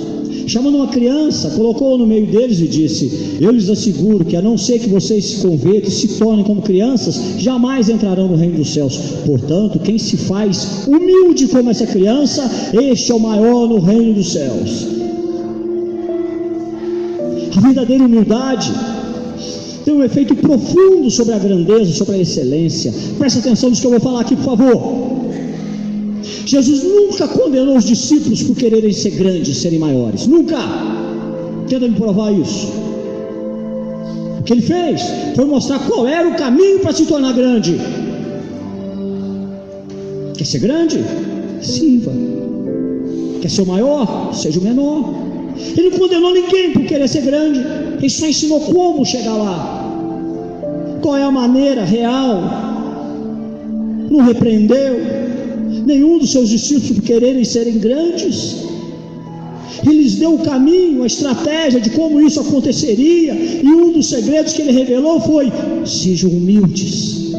Chamando uma criança, colocou-o no meio deles e disse: eu lhes asseguro que a não ser que vocês se convertam e se tornem como crianças, jamais entrarão no reino dos céus. Portanto, quem se faz humilde como essa criança, este é o maior no reino dos céus. A verdadeira humildade tem um efeito profundo sobre a grandeza, sobre a excelência. Presta atenção nisso que eu vou falar aqui, por favor. Jesus nunca condenou os discípulos por quererem ser grandes, serem maiores. Nunca. Tenta me provar isso. O que ele fez foi mostrar qual era o caminho para se tornar grande. Quer ser grande? Sirva. Quer ser o maior? Seja o menor. Ele não condenou ninguém por querer ser grande. Ele só ensinou como chegar lá. Qual é a maneira real. Não repreendeu nenhum dos seus discípulos por quererem serem grandes. Ele lhes deu o caminho, a estratégia de como isso aconteceria, e um dos segredos que ele revelou foi: sejam humildes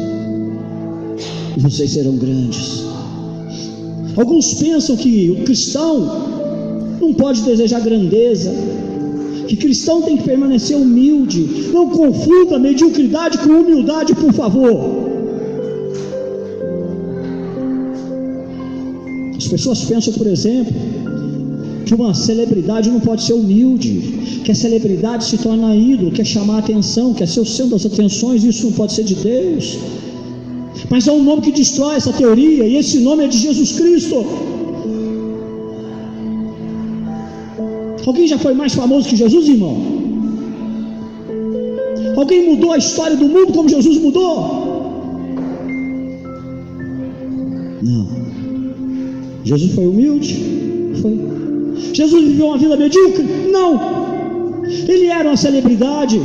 e vocês serão grandes. Alguns pensam que o cristão não pode desejar grandeza, que cristão tem que permanecer humilde. Não confunda mediocridade com humildade, por favor. As pessoas pensam, por exemplo, que uma celebridade não pode ser humilde, que a celebridade se torna ídolo, quer chamar a atenção, quer ser o centro das atenções. Isso não pode ser de Deus. Mas há um nome que destrói essa teoria, e esse nome é de Jesus Cristo. Alguém já foi mais famoso que Jesus, irmão? Alguém mudou a história do mundo como Jesus mudou? Não. Jesus foi humilde? Foi. Jesus viveu uma vida medíocre? Não. Ele era uma celebridade,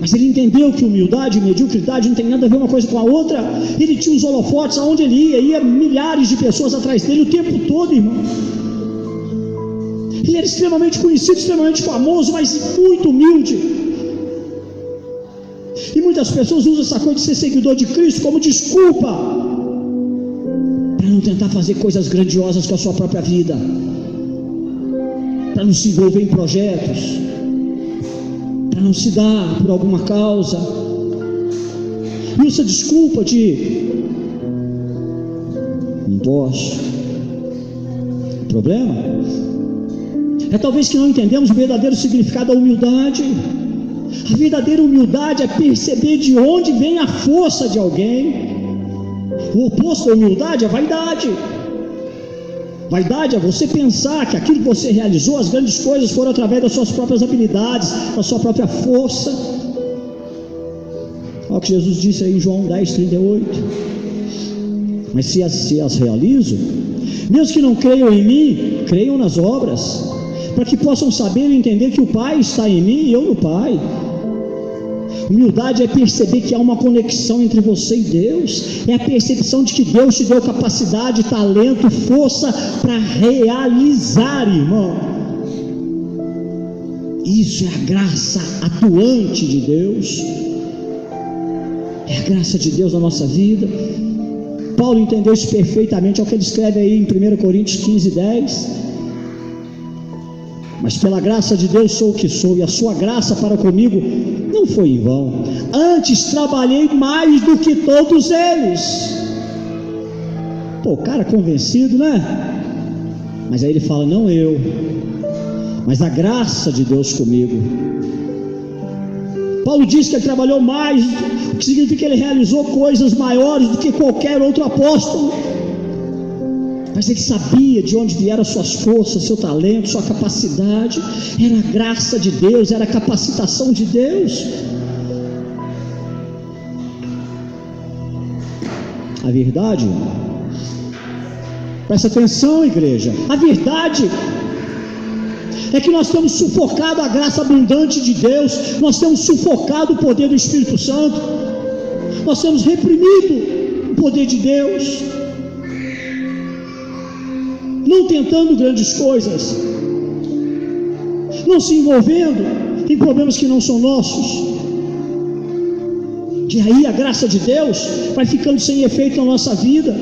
mas ele entendeu que humildade e mediocridade não tem nada a ver uma coisa com a outra. Ele tinha os holofotes aonde ele ia milhares de pessoas atrás dele o tempo todo, irmão. Ele era extremamente conhecido, extremamente famoso, mas muito humilde. E muitas pessoas usam essa coisa de ser seguidor de Cristo como desculpa para não tentar fazer coisas grandiosas com a sua própria vida, para não se envolver em projetos, para não se dar por alguma causa. E essa desculpa de não posso. O problema É talvez que não entendemos o verdadeiro significado da humildade. A verdadeira humildade é perceber de onde vem a força de alguém. O oposto da humildade é vaidade. Vaidade é você pensar que aquilo que você realizou, as grandes coisas, foram através das suas próprias habilidades, da sua própria força. Olha o que Jesus disse aí em João 10:38. Mas se as realizo, mesmo que não creiam em mim, creiam nas obras, para que possam saber e entender que o Pai está em mim e eu no Pai. Humildade é perceber que há uma conexão entre você e Deus, é a percepção de que Deus te deu capacidade, talento, força para realizar, irmão. Isso é a graça atuante de Deus, é a graça de Deus na nossa vida. Paulo entendeu isso perfeitamente, é o que ele escreve aí em 1 Coríntios 15:10. Mas pela graça de Deus sou o que sou, e a sua graça para comigo não foi em vão. Antes trabalhei mais do que todos eles. Pô, cara convencido, né? Mas aí ele fala, não eu, mas a graça de Deus comigo. Paulo diz que ele trabalhou mais, o que significa que ele realizou coisas maiores do que qualquer outro apóstolo. Mas ele sabia de onde vieram as suas forças, seu talento, sua capacidade. Era a graça de Deus, era a capacitação de Deus. A verdade, presta atenção, igreja, a verdade é que nós temos sufocado a graça abundante de Deus, nós temos sufocado o poder do Espírito Santo, nós temos reprimido o poder de Deus, não tentando grandes coisas, não se envolvendo em problemas que não são nossos. E aí a graça de Deus vai ficando sem efeito na nossa vida,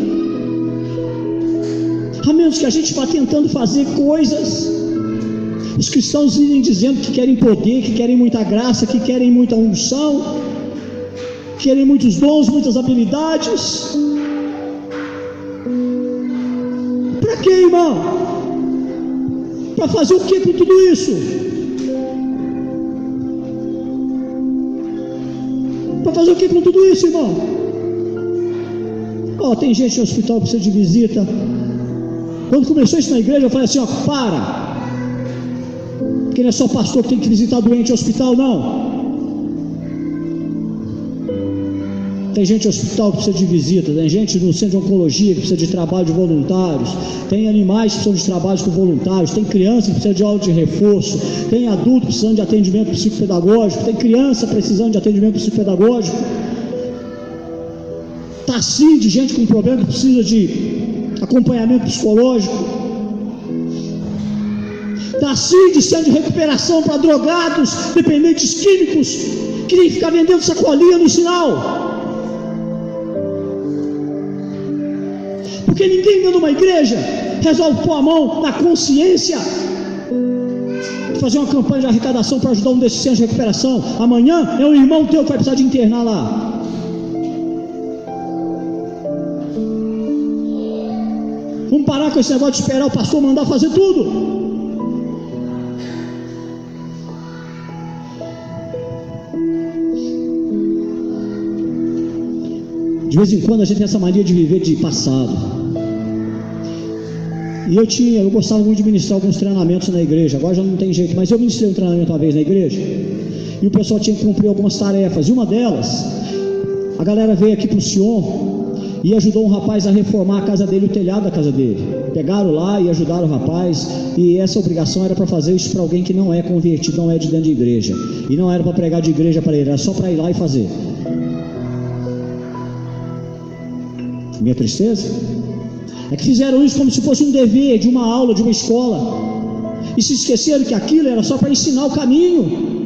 a menos que a gente vá tentando fazer coisas. Os cristãos vivem dizendo que querem poder, que querem muita graça, que querem muita unção, que querem muitos dons, muitas habilidades. Para quê, irmão? Para fazer o que com tudo isso? Para fazer o que com tudo isso, irmão? Tem gente no hospital que precisa de visita. Quando começou isso na igreja, eu falei assim, para. Porque não é só pastor que tem que visitar doente no hospital, não. Tem gente no hospital que precisa de visita, tem gente no centro de oncologia que precisa de trabalho de voluntários, tem animais que precisam de trabalho com voluntários, tem criança que precisa de aula de reforço, tem adulto precisando de atendimento psicopedagógico, tem criança precisando de atendimento psicopedagógico, tá assim de gente com problema que precisa de acompanhamento psicológico, tá assim de centro de recuperação para drogados, dependentes químicos, que nem ficar vendendo sacolinha no sinal. Porque ninguém dentro de uma igreja resolve pôr a mão na consciência e fazer uma campanha de arrecadação para ajudar um desses centros de recuperação. Amanhã é um irmão teu que vai precisar de internar lá. Vamos parar com esse negócio de esperar o pastor mandar fazer tudo. De vez em quando a gente tem essa mania de viver de passado. E eu gostava muito de ministrar alguns treinamentos na igreja. Agora já não tem jeito, mas eu ministrei um treinamento uma vez na igreja, e o pessoal tinha que cumprir algumas tarefas, e uma delas, a galera veio aqui para o Sion e ajudou um rapaz a reformar a casa dele, o telhado da casa dele. Pegaram lá e ajudaram o rapaz, e essa obrigação era para fazer isso para alguém que não é convertido, não é de dentro de igreja, e não era para pregar de igreja para ele, era só para ir lá e fazer. Minha tristeza é que fizeram isso como se fosse um dever de uma aula, de uma escola, e se esqueceram que aquilo era só para ensinar o caminho.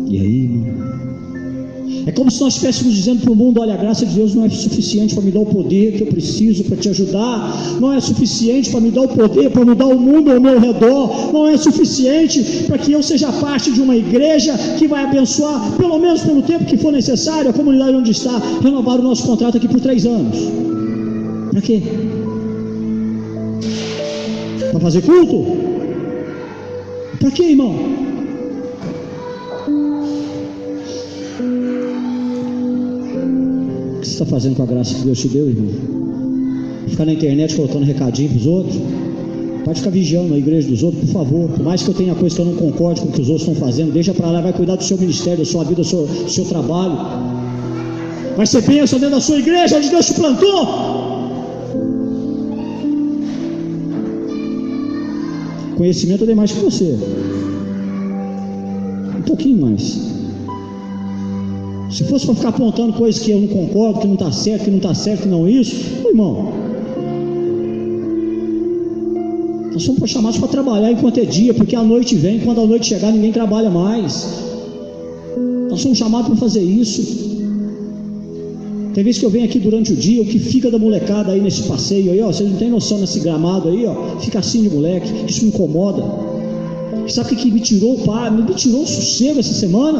E aí, irmão, É como se nós estivéssemos dizendo para o mundo: olha, a graça de Deus não é suficiente para me dar o poder que eu preciso para te ajudar, não é suficiente para me dar o poder para mudar o mundo ao meu redor, não é suficiente para que eu seja parte de uma igreja que vai abençoar, pelo menos pelo tempo que for necessário, a comunidade onde está. Renovar o nosso contrato aqui por 3 anos. Para quê? Para fazer culto? Para quê, irmão? O que você está fazendo com a graça que Deus te deu, irmão? Ficar na internet colocando recadinho para os outros? Pode ficar vigiando a igreja dos outros, por favor. Por mais que eu tenha coisa que eu não concorde com o que os outros estão fazendo, deixa para lá, vai cuidar do seu ministério, da sua vida, do seu trabalho. Vai ser bênção dentro da sua igreja, onde Deus te plantou. Conhecimento eu dei mais que você, um pouquinho mais. Se fosse para ficar apontando coisas que eu não concordo, que não está certo, que não isso, irmão, nós somos chamados para trabalhar enquanto é dia, porque a noite vem, quando a noite chegar ninguém trabalha mais. Nós somos chamados para fazer isso. Tem vezes que eu venho aqui durante o dia, o que fica da molecada aí nesse passeio aí, ó, vocês não tem noção nesse gramado aí, ó, fica assim de moleque, isso me incomoda. Sabe o que me tirou o sossego essa semana?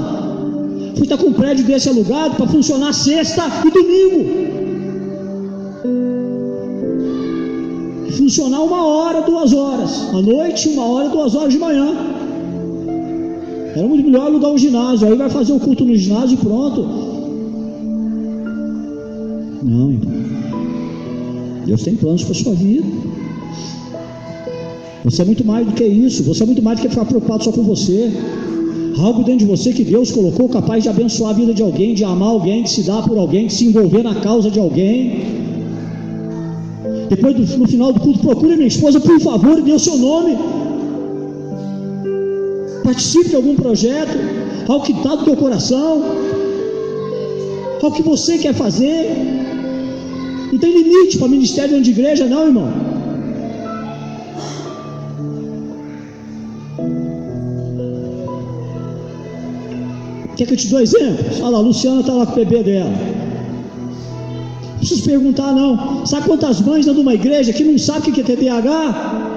Fui estar com um prédio desse alugado para funcionar sexta e domingo. Funcionar 1 hora, 2 horas, à noite, 1 hora, 2 horas de manhã. Era muito melhor alugar um ginásio, aí vai fazer o culto no ginásio e pronto. Não, irmão. Deus tem planos para a sua vida. Você é muito mais do que isso. Você é muito mais do que ficar preocupado só com você. Há algo dentro de você que Deus colocou capaz de abençoar a vida de alguém, de amar alguém, de se dar por alguém, de se envolver na causa de alguém. Depois, no final do culto, procure minha esposa, por favor, e dê o seu nome. Participe de algum projeto, algo que está do teu coração, algo que você quer fazer. Não tem limite para ministério dentro de igreja, não, irmão. Quer que eu te dou exemplos? Olha lá, a Luciana está lá com o bebê dela. Não preciso perguntar, não. Sabe quantas mães dentro de uma igreja que não sabe o que é TDAH?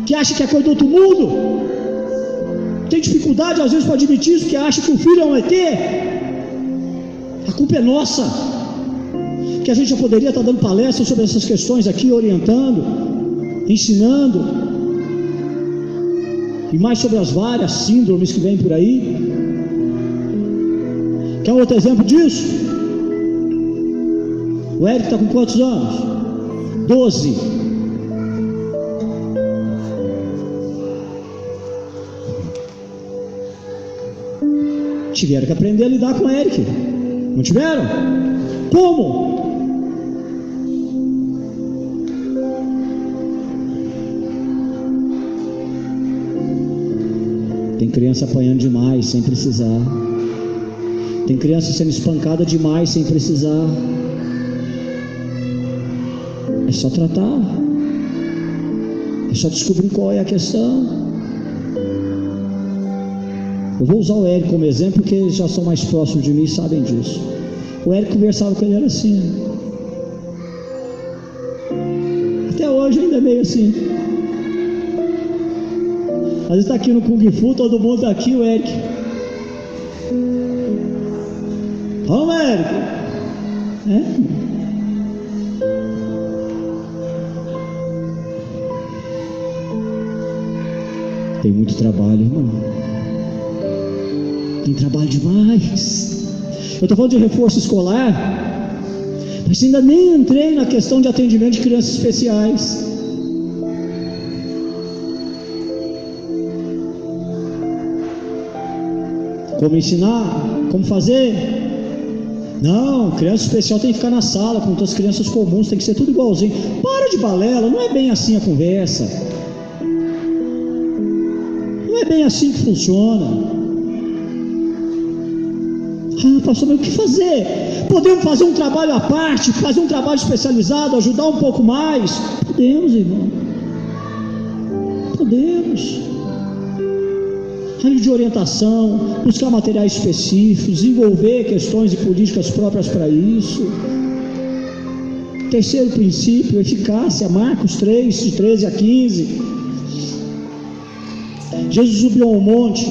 Que acha que é coisa do outro mundo? Tem dificuldade às vezes para admitir isso, porque acha que o filho é um ET? A culpa é nossa, que a gente já poderia estar dando palestras sobre essas questões aqui, orientando, ensinando, e mais sobre as várias síndromes que vêm por aí. Quer um outro exemplo disso? O Eric está com quantos anos? 12. Tiveram que aprender a lidar com o Eric. Não tiveram? Como? Tem criança apanhando demais sem precisar. Tem criança sendo espancada demais sem precisar. É só tratar. É só descobrir qual é a questão. Eu vou usar o Eric como exemplo, porque eles já são mais próximos de mim e sabem disso. O Eric conversava com ele, era assim. Até hoje ainda é meio assim. Às vezes está aqui no Kung Fu, todo mundo está aqui, o Eric. Vamos, Eric. É? Tem muito trabalho, irmão. Tem trabalho demais. Eu estou falando de reforço escolar, mas ainda nem entrei na questão de atendimento de crianças especiais. Como ensinar? Como fazer? Não, criança especial tem que ficar na sala com todas as crianças comuns, tem que ser tudo igualzinho. Para de balela, não é bem assim a conversa. Não é bem assim que funciona. Ah, pastor, mas o que fazer? Podemos fazer um trabalho à parte, fazer um trabalho especializado, ajudar um pouco mais? Podemos, irmão. Podemos. área de orientação, buscar materiais específicos, desenvolver questões e políticas próprias para isso. Terceiro princípio, eficácia, Marcos 3, de 13 a 15. Jesus subiu ao monte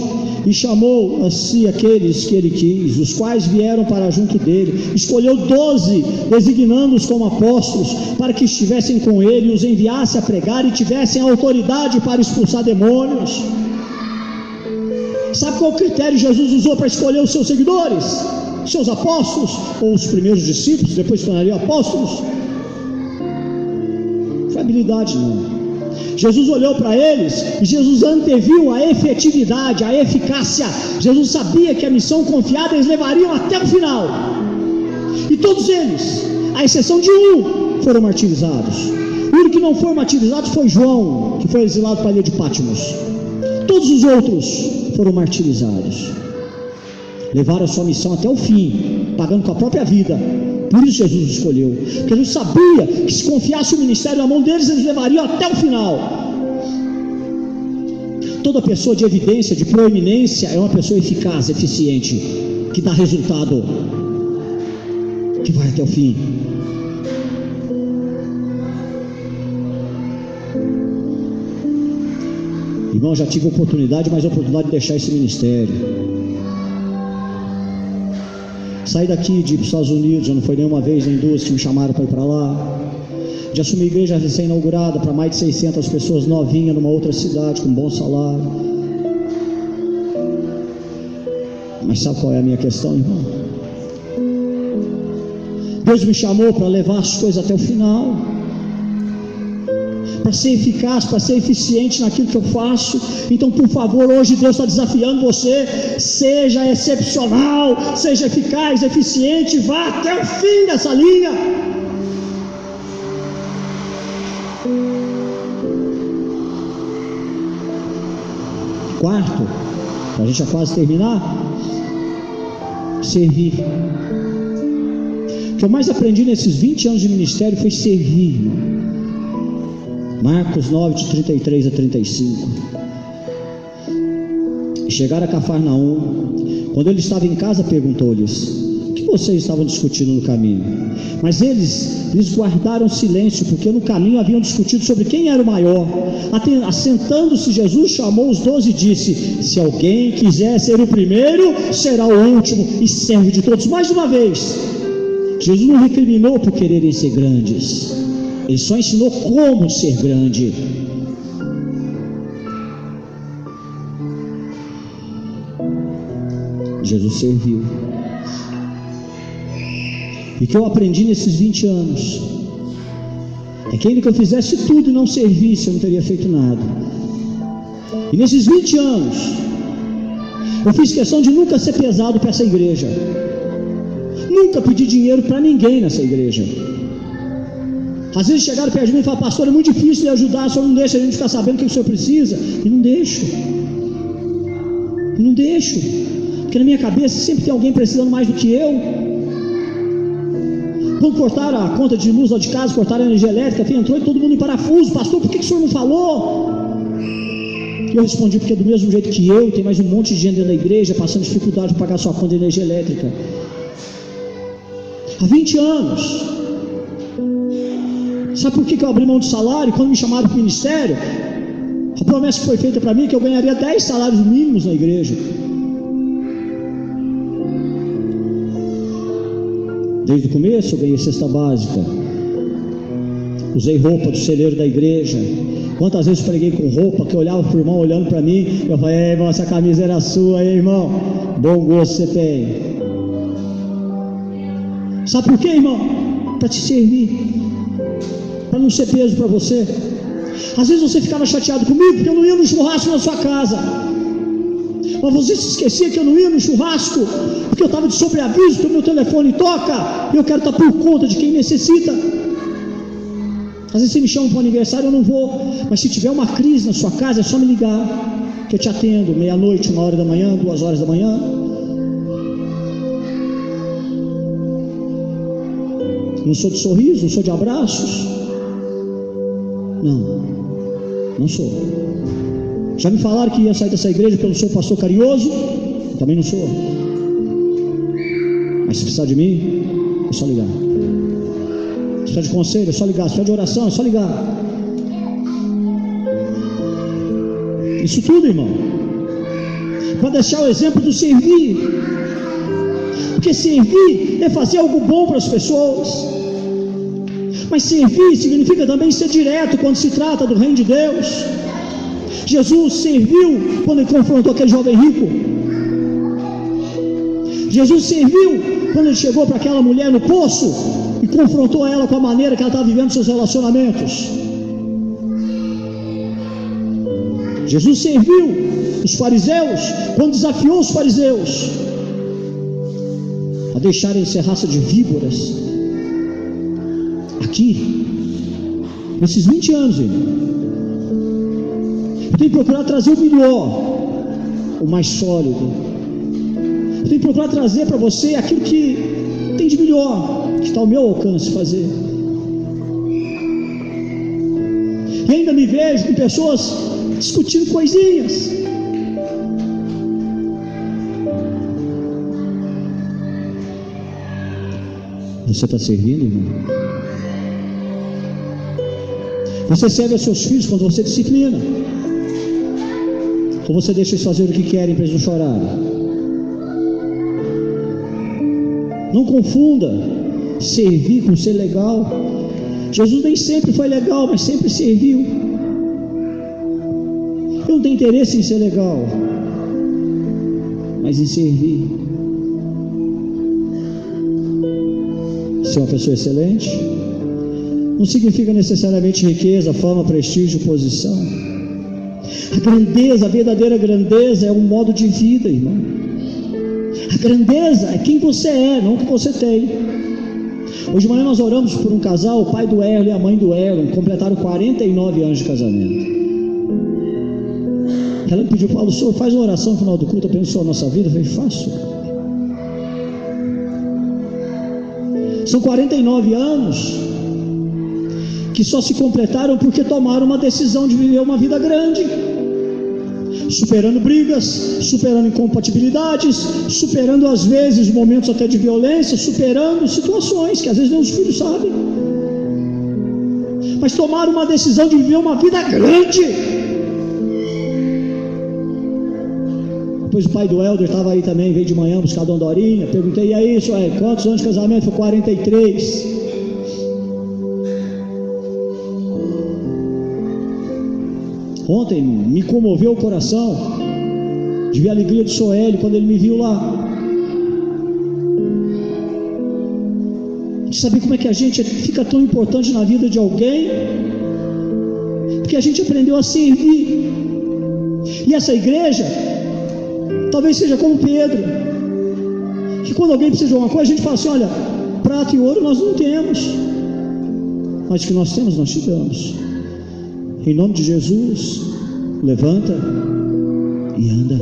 e chamou a si aqueles que ele quis, os quais vieram para junto dele. Escolheu 12, designando-os como apóstolos, para que estivessem com ele e os enviasse a pregar e tivessem autoridade para expulsar demônios. Sabe qual critério Jesus usou para escolher os seus seguidores? Seus apóstolos, ou os primeiros discípulos, depois se tornariam apóstolos? Foi habilidade, não. Jesus olhou para eles e Jesus anteviu a efetividade, a eficácia. Jesus sabia que a missão confiada eles levariam até o final. E todos eles, à exceção de um, foram martirizados. O único que não foi martirizado foi João, que foi exilado para a ilha de Patmos. Todos os outros foram martirizados. Levaram a sua missão até o fim, pagando com a própria vida. Por isso Jesus os escolheu, porque Jesus sabia que se confiasse o ministério na mão deles, eles levariam até o final. Toda pessoa de evidência, de proeminência, é uma pessoa eficaz, eficiente, que dá resultado, que vai até o fim. Irmão, já tive oportunidade, mas a oportunidade de deixar esse ministério. Saí daqui de ir para os Estados Unidos, já não foi nenhuma vez, nem duas que me chamaram para ir para lá. De assumir igreja recém-inaugurada para mais de 600 pessoas novinhas numa outra cidade, com bom salário. Mas sabe qual é a minha questão, irmão? Deus me chamou para levar as coisas até o final, para ser eficaz, para ser eficiente naquilo que eu faço. Então, por favor, hoje Deus está desafiando você: seja excepcional, seja eficaz, eficiente, vá até o fim dessa linha. Quarto, para a gente já quase terminar, servir. O que eu mais aprendi nesses 20 anos de ministério foi servir, irmão. Marcos 9, de 33 a 35. Chegaram a Cafarnaum. Quando ele estava em casa, perguntou-lhes: o que vocês estavam discutindo no caminho? Mas eles guardaram silêncio, porque no caminho haviam discutido sobre quem era o maior. Assentando-se, Jesus chamou os 12 e disse: se alguém quiser ser o primeiro, será o último e serve de todos. Mais uma vez, Jesus não recriminou por quererem ser grandes. Ele só ensinou como ser grande. Jesus serviu. E o que eu aprendi nesses 20 anos é que ainda que eu fizesse tudo e não servisse, eu não teria feito nada. E nesses 20 anos eu fiz questão de nunca ser pesado para essa igreja, nunca pedi dinheiro para ninguém nessa igreja. Às vezes chegaram perto de mim e falaram: pastor, é muito difícil de ajudar, o senhor não deixa a gente ficar sabendo o que o senhor precisa. E não deixo, porque na minha cabeça sempre tem alguém precisando mais do que eu. Quando cortaram a conta de luz lá de casa, cortaram a energia elétrica, entrou e todo mundo em parafuso: pastor, por que o senhor não falou? E eu respondi: porque do mesmo jeito que eu, tem mais um monte de gente dentro da igreja passando dificuldade para pagar sua conta de energia elétrica. Há 20 anos. Sabe por que eu abri mão de salário? Quando me chamaram para o ministério, a promessa que foi feita para mim é que eu ganharia 10 salários mínimos na igreja. Desde o começo eu ganhei cesta básica, usei roupa do celeiro da igreja. Quantas vezes preguei com roupa que eu olhava para o irmão olhando para mim, eu falei: ei, irmão, essa camisa era sua, hein, irmão? Bom gosto você tem. Sabe por quê, irmão? Para te servir, para não ser peso para você. Às vezes você ficava chateado comigo porque eu não ia no churrasco na sua casa, mas você se esquecia que eu não ia no churrasco porque eu estava de sobreaviso, porque o meu telefone toca e eu quero estar por conta de quem necessita. Às vezes você me chama para o aniversário, eu não vou, mas se tiver uma crise na sua casa, é só me ligar, que eu te atendo, meia-noite, 1h da manhã, 2h da manhã. Não sou de sorriso, não sou de abraços, não sou. Já me falaram que ia sair dessa igreja pelo seu pastor carinhoso? Eu também não sou. Mas se precisar de mim, é só ligar. Se precisar de conselho, é só ligar. Se precisar de oração, é só ligar. Isso tudo, irmão, para deixar o exemplo do servir. Porque servir é fazer algo bom para as pessoas. Mas servir significa também ser direto quando se trata do reino de Deus. Jesus serviu quando ele confrontou aquele jovem rico. Jesus serviu quando ele chegou para aquela mulher no poço e confrontou ela com a maneira que ela estava vivendo seus relacionamentos. Jesus serviu os fariseus quando desafiou os fariseus a deixarem de ser raça de víboras. Aqui, nesses 20 anos, irmão, eu tenho que procurar trazer o melhor, o mais sólido. Eu tenho que procurar trazer para você aquilo que tem de melhor, que está ao meu alcance fazer. E ainda me vejo com pessoas discutindo coisinhas. Você está servindo, irmão? Você serve aos seus filhos quando você disciplina? Ou você deixa eles fazer o que querem para eles não chorarem? Não confunda servir com ser legal. Jesus nem sempre foi legal, mas sempre serviu. Eu não tenho interesse em ser legal, mas em servir. Ser uma pessoa excelente não significa necessariamente riqueza, fama, prestígio, posição. A grandeza, a verdadeira grandeza é um modo de vida, irmão. A grandeza é quem você é, não o que você tem. Hoje de manhã nós oramos por um casal, o pai do Erlo e a mãe do Erlo completaram 49 anos de casamento. Ela me pediu, Paulo, senhor faz uma oração no final do culto, abençoa a nossa vida. Eu falei, faço. São 49 anos que só se completaram porque tomaram uma decisão de viver uma vida grande, superando brigas, superando incompatibilidades, superando às vezes momentos até de violência, superando situações que às vezes nem os filhos sabem, mas tomaram uma decisão de viver uma vida grande. Depois o pai do Helder estava aí também, veio de manhã buscar a Dona Dorinha. Perguntei, e aí, senhor, quantos anos de casamento? Foi 43. Ontem me comoveu o coração de ver a alegria do senhor Hélio quando ele me viu lá. De saber como é que a gente fica tão importante na vida de alguém, porque a gente aprendeu a servir. E essa igreja talvez seja como Pedro, que quando alguém precisa de alguma coisa, a gente fala assim, olha, prata e ouro nós não temos, mas o que nós temos, nós te damos. Em nome de Jesus, levanta e anda.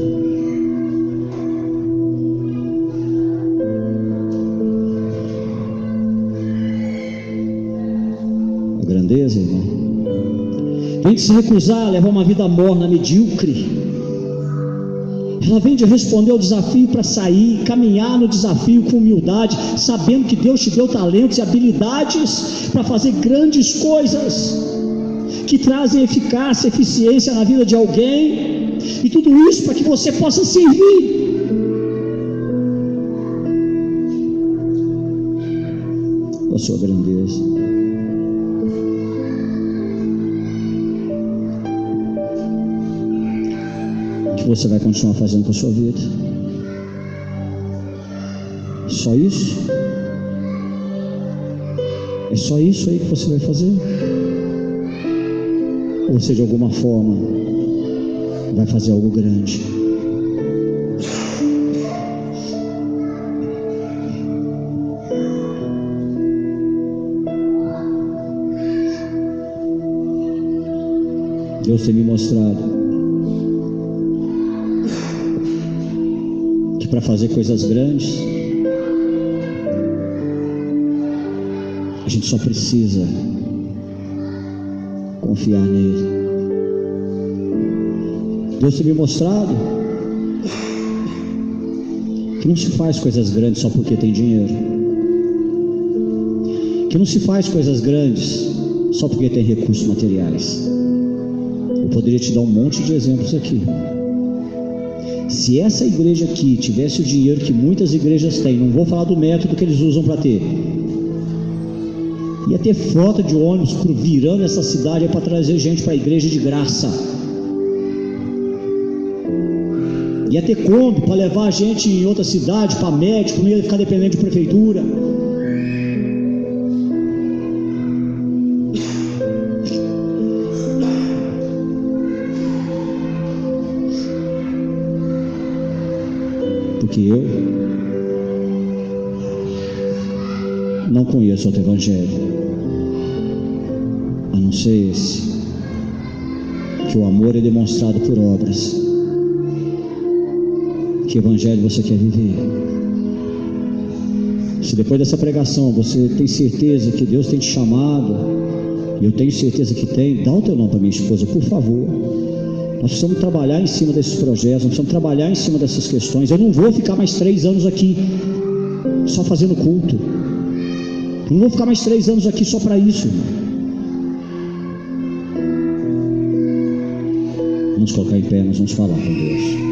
A grandeza, irmão, vem de se recusar a levar uma vida morna, medíocre. Ela vem de responder ao desafio para sair, caminhar no desafio com humildade, sabendo que Deus te deu talentos e habilidades para fazer grandes coisas, que trazem eficácia, eficiência na vida de alguém, e tudo isso para que você possa servir. A sua grandeza. Você vai continuar fazendo com a sua vida? Só isso? É só isso aí que você vai fazer? Ou você de alguma forma vai fazer algo grande? Deus tem me mostrado para fazer coisas grandes, a gente só precisa confiar nele. Deus tem me mostrado que não se faz coisas grandes só porque tem dinheiro, que não se faz coisas grandes só porque tem recursos materiais. Eu poderia te dar um monte de exemplos aqui. Se essa igreja aqui tivesse o dinheiro que muitas igrejas têm, não vou falar do método que eles usam para ter, ia ter frota de ônibus virando essa cidade para trazer gente para a igreja de graça. Ia ter Kombi para levar a gente em outra cidade, para médico, não ia ficar dependendo de prefeitura. Porque eu não conheço outro evangelho a não ser esse, que o amor é demonstrado por obras. Que evangelho você quer viver? Se depois dessa pregação você tem certeza que Deus tem te chamado, e eu tenho certeza que tem, dá o teu nome para minha esposa, por favor. Nós precisamos trabalhar em cima desses projetos, nós precisamos trabalhar em cima dessas questões. Eu não vou ficar mais 3 anos aqui só fazendo culto. Eu não vou ficar mais 3 anos aqui só para isso, irmão. Vamos colocar em pé, nós vamos falar com Deus.